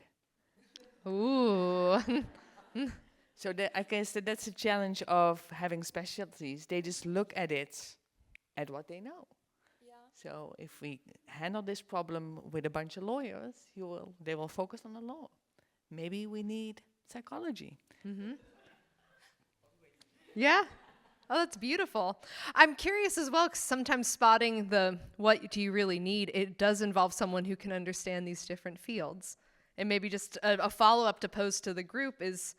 Ooh. So I guess that's a challenge of having specialties. They just look at it, at what they know. Yeah. So if we handle this problem with a bunch of lawyers, they will focus on the law. Maybe we need psychology. Mm-hmm. Yeah. Oh, that's beautiful. I'm curious as well, because sometimes spotting the what do you really need, it does involve someone who can understand these different fields. And maybe just a follow-up to pose to the group is,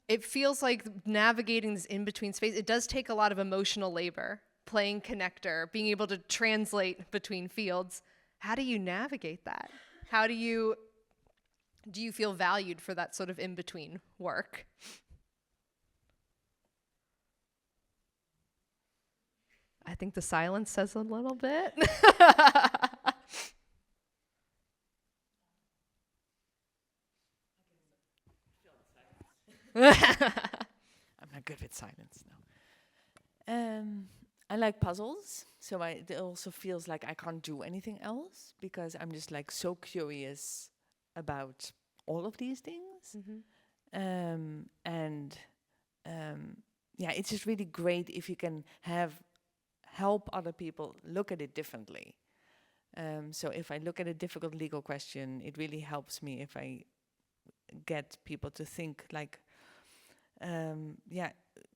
it feels like navigating this in-between space, it does take a lot of emotional labor, playing connector, being able to translate between fields. How do you navigate that? How do you feel valued for that sort of in-between work? I think the silence says a little bit. I'm not good with silence now. I like puzzles, so it also feels like I can't do anything else because I'm just like so curious about all of these things. Mm-hmm. It's just really great if you can help other people look at it differently. So if I look at a difficult legal question, it really helps me if I get people to think like,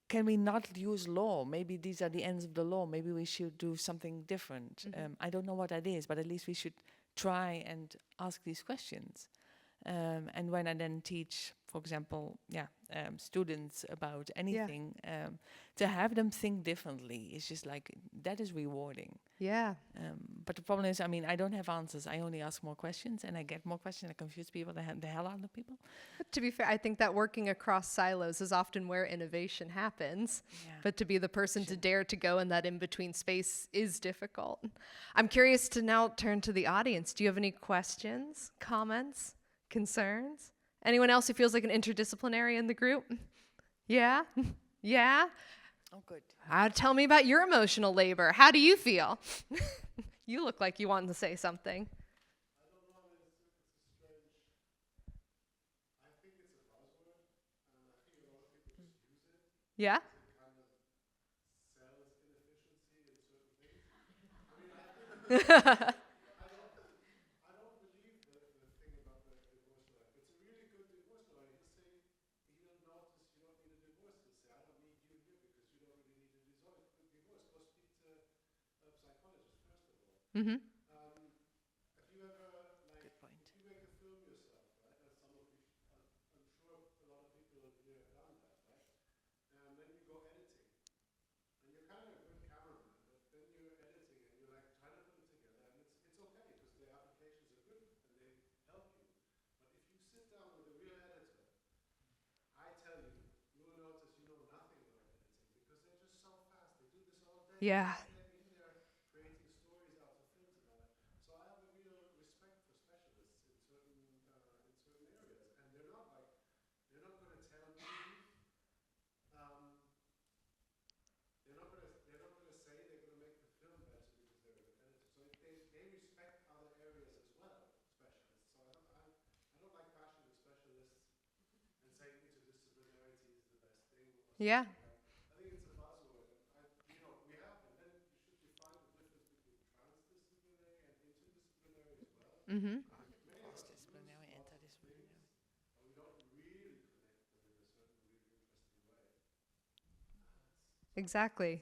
can we not use law? Maybe these are the ends of the law. Maybe we should do something different. Mm-hmm. I don't know what that is, but at least we should try and ask these questions. And when I then teach, for example, students about anything, to have them think differently, it's just like, that is rewarding. Yeah. But the problem is, I don't have answers. I only ask more questions, and I get more questions. I confuse people, the hell out of people. But to be fair, I think that working across silos is often where innovation happens. Yeah. But to be the person to dare to go in that in-between space is difficult. I'm curious to now turn to the audience. Do you have any questions, comments, concerns? Anyone else who feels like an interdisciplinary in the group? Yeah? Yeah? Oh, good. Tell me about your emotional labor. How do you feel? You look like you wanted to say something. Yeah? Mm-hmm. Good point. Yeah. Yeah. Mm-hmm. Cross-disciplinary, interdisciplinary. Exactly.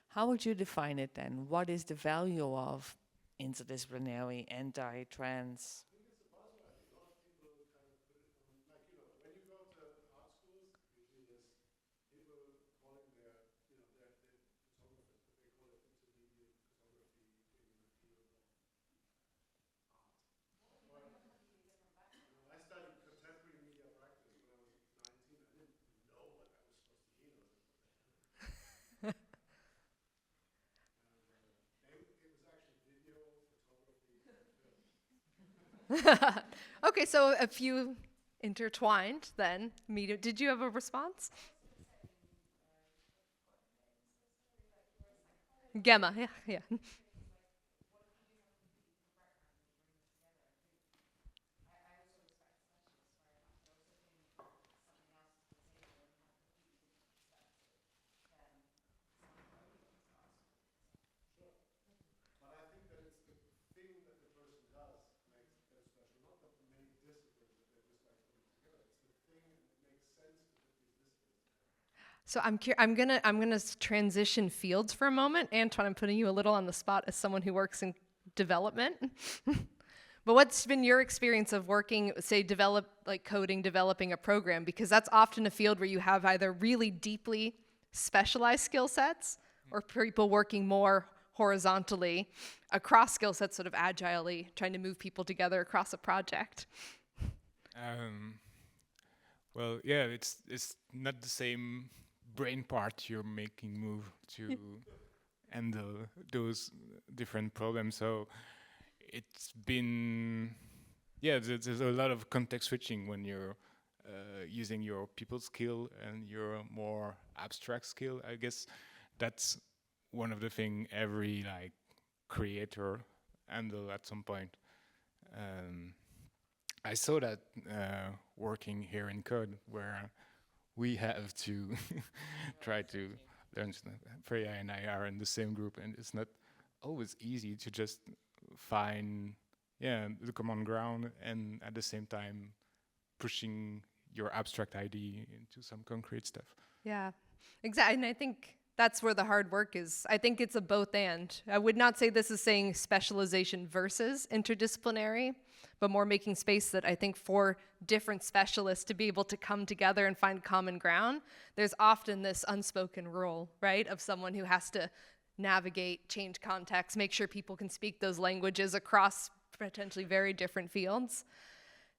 How would you define it then? What is the value of interdisciplinary, anti-trans? Okay, so a few intertwined then. Did you have a response? Gemma, yeah, yeah. So I'm gonna transition fields for a moment. Antoine, I'm putting you a little on the spot as someone who works in development. But what's been your experience of working, say, developing a program? Because that's often a field where you have either really deeply specialized skill sets or people working more horizontally across skill sets, sort of agilely, trying to move people together across a project. Well, yeah, it's not the same brain part you're making move to handle those different problems. So it's been, yeah, there's a lot of context switching when you're using your people skill and your more abstract skill. I guess that's one of the thing every like creator handle at some point. Um, I saw that working here in code, where we have to try to learn. Freya and I are in the same group, and it's not always easy to just find, yeah, the common ground, and at the same time pushing your abstract idea into some concrete stuff. Yeah, exactly. And I think that's where the hard work is. I think it's a both and. I would not say this is saying specialization versus interdisciplinary, but more making space that I think for different specialists to be able to come together and find common ground. There's often this unspoken rule, right, of someone who has to navigate, change context, make sure people can speak those languages across potentially very different fields,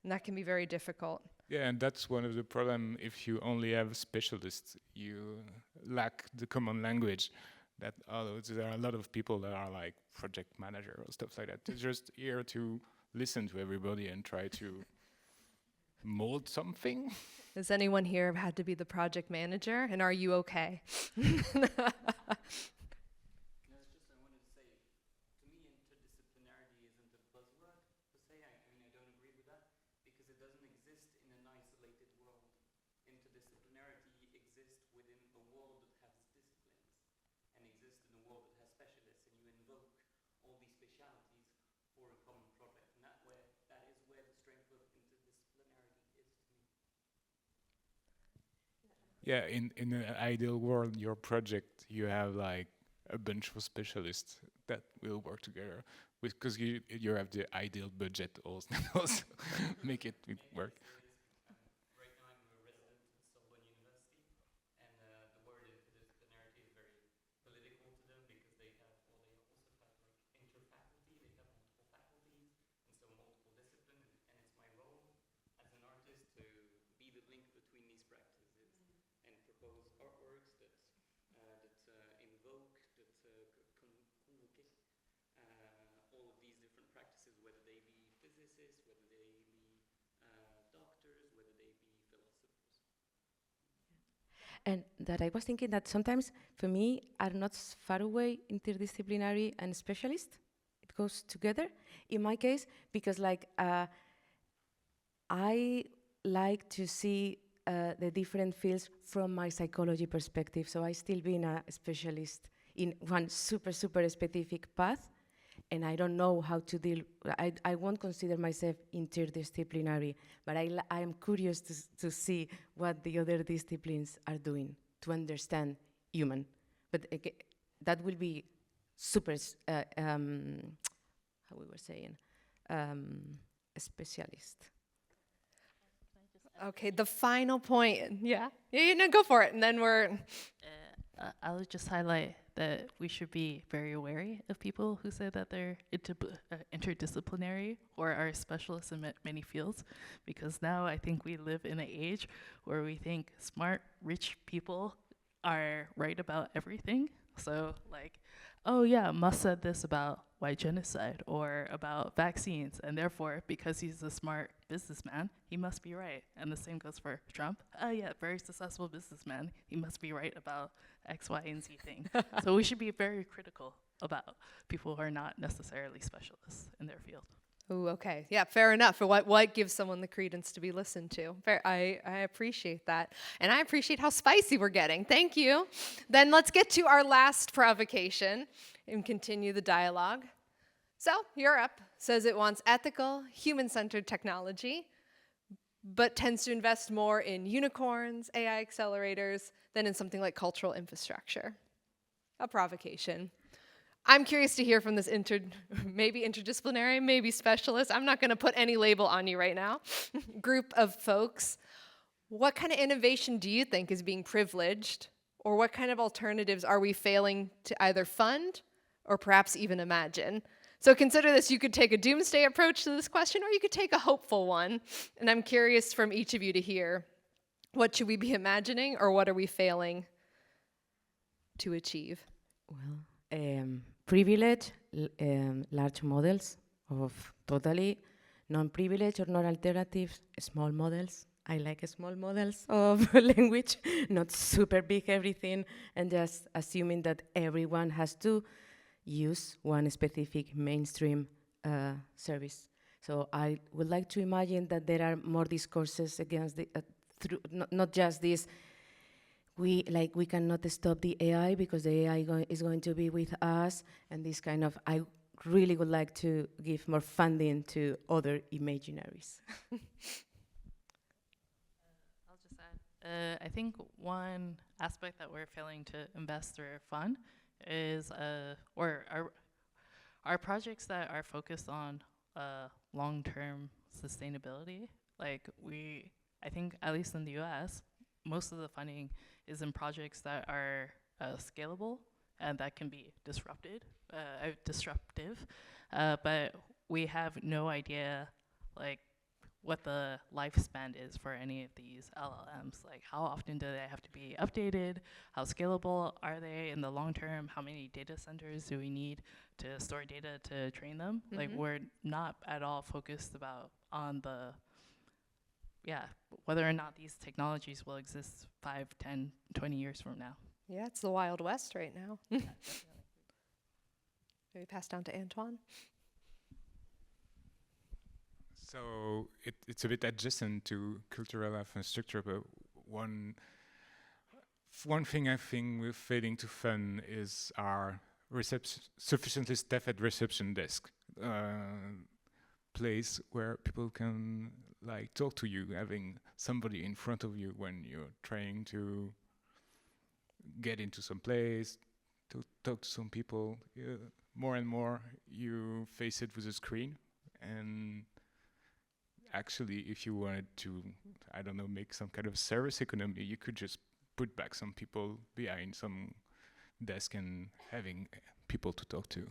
and that can be very difficult. Yeah, and that's one of the problem. If you only have specialists, you lack the common language. That although there are a lot of people that are like project manager or stuff like that. They're just here to listen to everybody and try to mold something. Has anyone here had to be the project manager, and are you okay? Yeah, in an ideal world, your project, you have like a bunch of specialists that will work together, because you have the ideal budget also, also make it work. And that I was thinking that sometimes, for me, are not far away interdisciplinary and specialist. It goes together. In my case, because I like to see the different fields from my psychology perspective. So I still being a specialist in one super specific path, and I don't know how to deal. I won't consider myself interdisciplinary, but I am curious to see what the other disciplines are doing to understand human. But that will be super, how we were saying, a specialist. Okay, the final point. Yeah, no, go for it, and then we're. I'll just highlight that we should be very wary of people who say that they're interdisciplinary or are specialists in many fields, because now I think we live in an age where we think smart, rich people are right about everything. So like, oh yeah, Musk said this about white genocide or about vaccines, and therefore, because he's a smart businessman, he must be right. And the same goes for Trump. Oh yeah, very successful businessman, he must be right about X, Y, and Z thing. So we should be very critical about people who are not necessarily specialists in their field. Ooh, okay. Yeah, fair enough. For what gives someone the credence to be listened to. Fair. I appreciate that. And I appreciate how spicy we're getting. Thank you. Then let's get to our last provocation and continue the dialogue. So, Europe says it wants ethical, human-centered technology, but tends to invest more in unicorns, AI accelerators, than in something like cultural infrastructure. A provocation. I'm curious to hear from this maybe interdisciplinary, maybe specialist, I'm not going to put any label on you right now, group of folks. What kind of innovation do you think is being privileged, or what kind of alternatives are we failing to either fund or perhaps even imagine? So consider this, you could take a doomsday approach to this question, or you could take a hopeful one. And I'm curious from each of you to hear, what should we be imagining, or what are we failing to achieve? Well, privilege, large models of totally non-privileged or non-alternative small models. I like small models of language, not super big everything, and just assuming that everyone has to use one specific mainstream service. So I would like to imagine that there are more discourses against the, through not just this, we cannot stop the AI because the AI is going to be with us, and this kind of, I really would like to give more funding to other imaginaries. I'll just add, I think one aspect that we're failing to invest or fund is, or our projects that are focused on long-term sustainability. Like I think at least in the US, most of the funding is in projects that are scalable and that can be disruptive. But we have no idea, like, what the lifespan is for any of these LLMs. Like, how often do they have to be updated? How scalable are they in the long term? How many data centers do we need to store data to train them? Like, we're not at all focused on the, whether or not these technologies will exist 5, 10, 20 years from now. Yeah, it's the Wild West right now. Maybe pass down to Antoine. So it's a bit adjacent to cultural infrastructure, but one thing I think we're failing to fund is our sufficiently staffed reception desk, place where people can like talk to you, having somebody in front of you when you're trying to get into some place, to talk to some people. More and more you face it with a screen, and actually if you wanted to, I don't know, make some kind of service economy, you could just put back some people behind some desk and having people to talk to.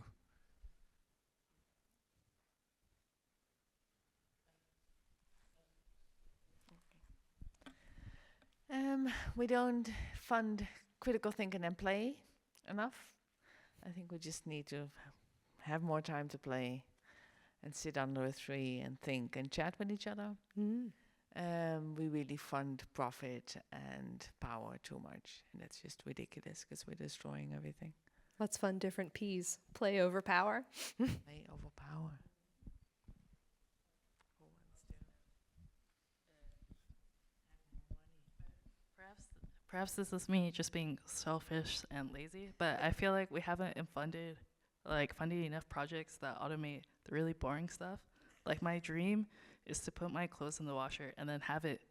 We don't fund critical thinking and play enough. I think we just need to have more time to play and sit under a tree and think and chat with each other. We really fund profit and power too much, and that's just ridiculous because we're destroying everything. Let's fund different P's. Play over power. Play over power. Perhaps this is me just being selfish and lazy, but I feel like we haven't funded enough projects that automate the really boring stuff. Like, my dream is to put my clothes in the washer and then have it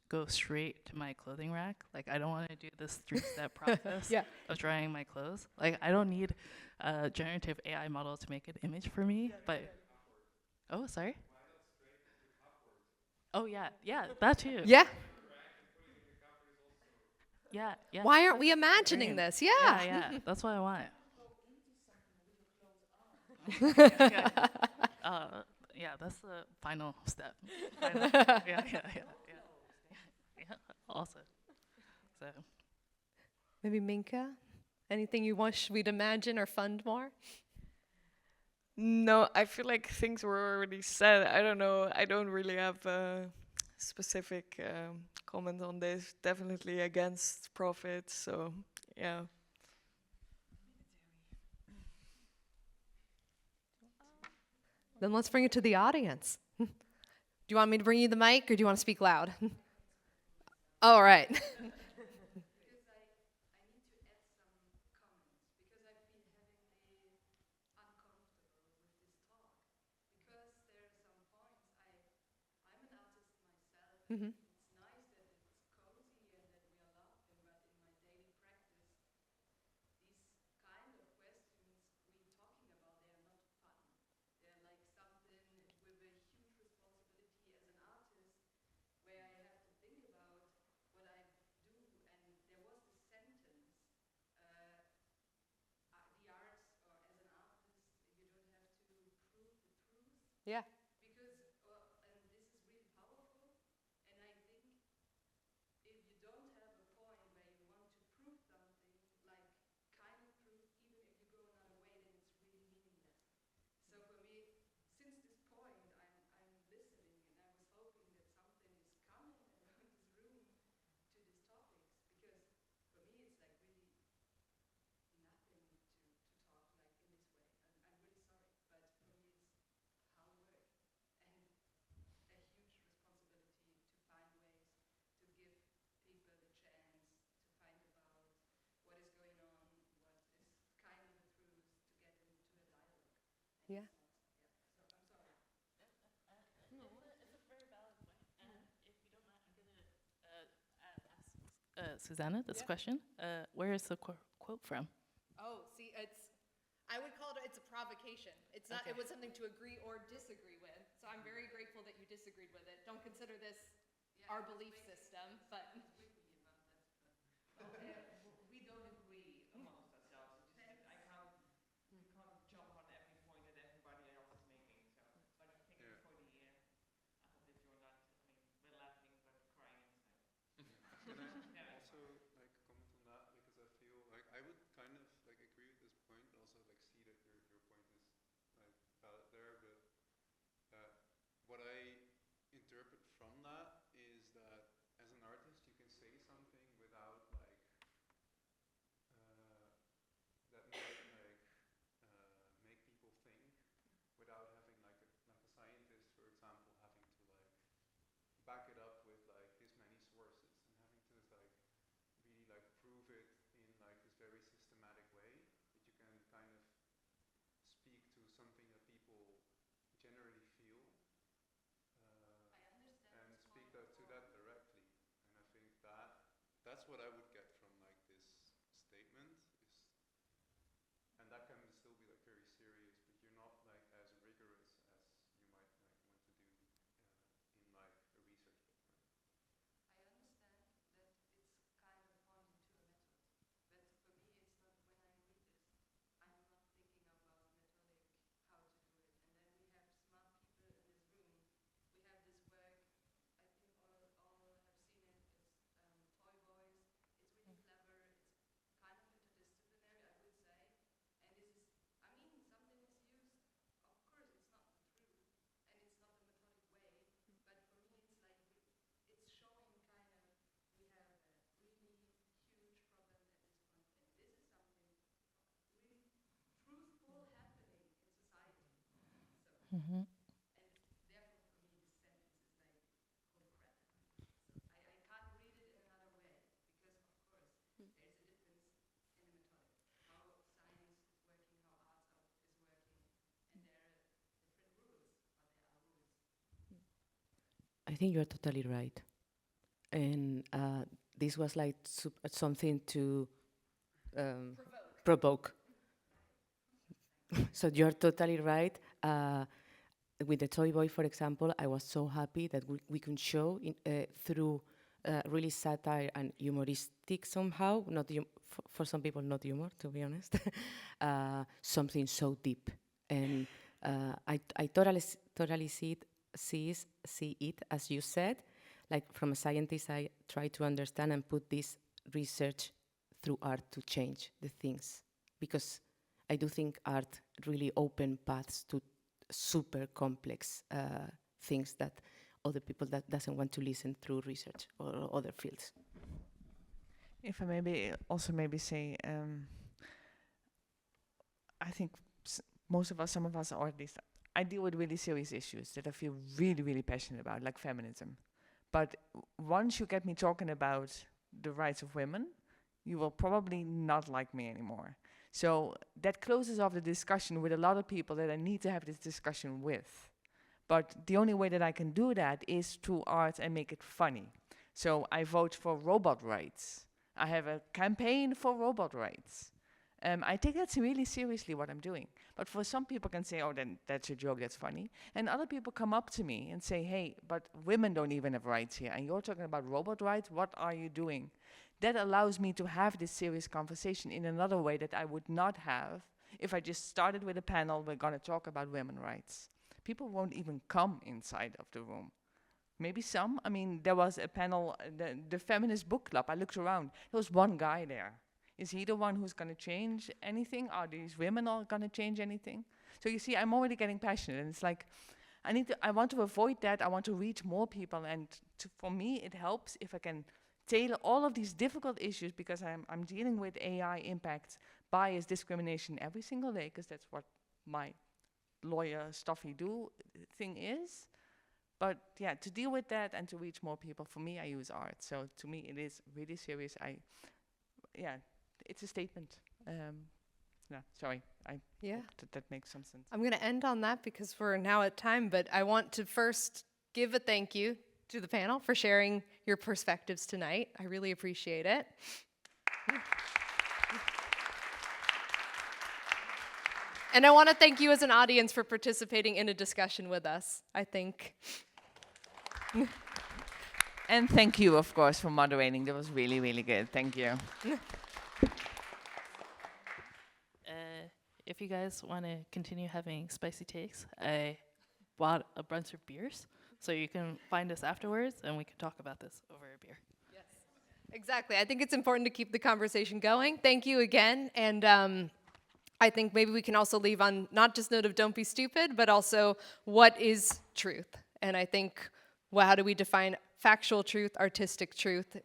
go straight to my clothing rack. Like, I don't want to do this 3-step process of drying my clothes. Like, I don't need a generative AI model to make an image for me, but... Oh, sorry? Oh, yeah, that too. Yeah. Yeah. Why aren't we imagining this? Yeah, that's what I want. Yeah, that's the final step. Yeah. Also, so Maybe Minka? Anything you wish we'd imagine or fund more? No, I feel like things were already said. I don't know. I don't really have a specific comment on this. Definitely against profit. So, yeah. Then let's bring it to the audience. Do you want me to bring you the mic, or do you want to speak loud? All right. Mm-hmm. Yeah. Yeah. Susanna, this question, where is the quote from? Oh, see, I would call it's a provocation. It's not, It was something to agree or disagree with. So I'm very grateful that you disagreed with it. Don't consider this our belief system, but. We don't agree amongst ourselves. We can't jump on every point that everybody else is making. So. Mhm. I think you're totally right. And this was like something to provoke. So you're totally right. With the Toy Boy, for example, I was so happy that we can show through really satire and humoristic somehow, not for some people not humor, to be honest, something so deep. And I totally see it, as you said, like from a scientist, I try to understand and put this research through art to change the things, because I do think art really open paths to super complex things that other people that doesn't want to listen through research or other fields. If I maybe also maybe say, I think most of us, some of us, or at least I deal with really serious issues that I feel really, really passionate about, like feminism. But once you get me talking about the rights of women, you will probably not like me anymore. So that closes off the discussion with a lot of people that I need to have this discussion with. But the only way that I can do that is through art and make it funny. So I vote for robot rights. I have a campaign for robot rights. I take that really seriously, what I'm doing. But for some people can say, oh, then that's a joke, that's funny. And other people come up to me and say, hey, but women don't even have rights here. And you're talking about robot rights? What are you doing? That allows me to have this serious conversation in another way that I would not have if I just started with a panel, we're going to talk about women's rights. People won't even come inside of the room. Maybe some. I mean, there was a panel, the feminist book club. I looked around. There was one guy there. Is he the one who's going to change anything? Are these women all going to change anything? So you see, I'm already getting passionate. And it's like, I want to avoid that. I want to reach more people. And for me, it helps if I can tailor all of these difficult issues, because I'm dealing with AI impact, bias, discrimination every single day, because that's what my lawyer stuffy thing is. But yeah, to deal with that and to reach more people, for me, I use art. So to me, it is really serious. It's a statement. Sorry. I hope that makes some sense. I'm going to end on that because we're now at time, but I want to first give a thank you to the panel for sharing your perspectives tonight. I really appreciate it. And I want to thank you as an audience for participating in a discussion with us, I think. And thank you, of course, for moderating. That was really, really good. Thank you. If you guys want to continue having spicy takes, I bought a bunch of beers, so you can find us afterwards and we can talk about this over a beer. Yes, exactly. I think it's important to keep the conversation going. Thank you again. And I think maybe we can also leave on not just note of don't be stupid, but also what is truth? And I think, well, how do we define factual truth, artistic truth,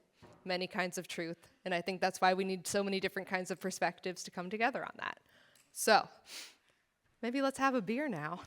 many kinds of truth? And I think that's why we need so many different kinds of perspectives to come together on that. So maybe let's have a beer now.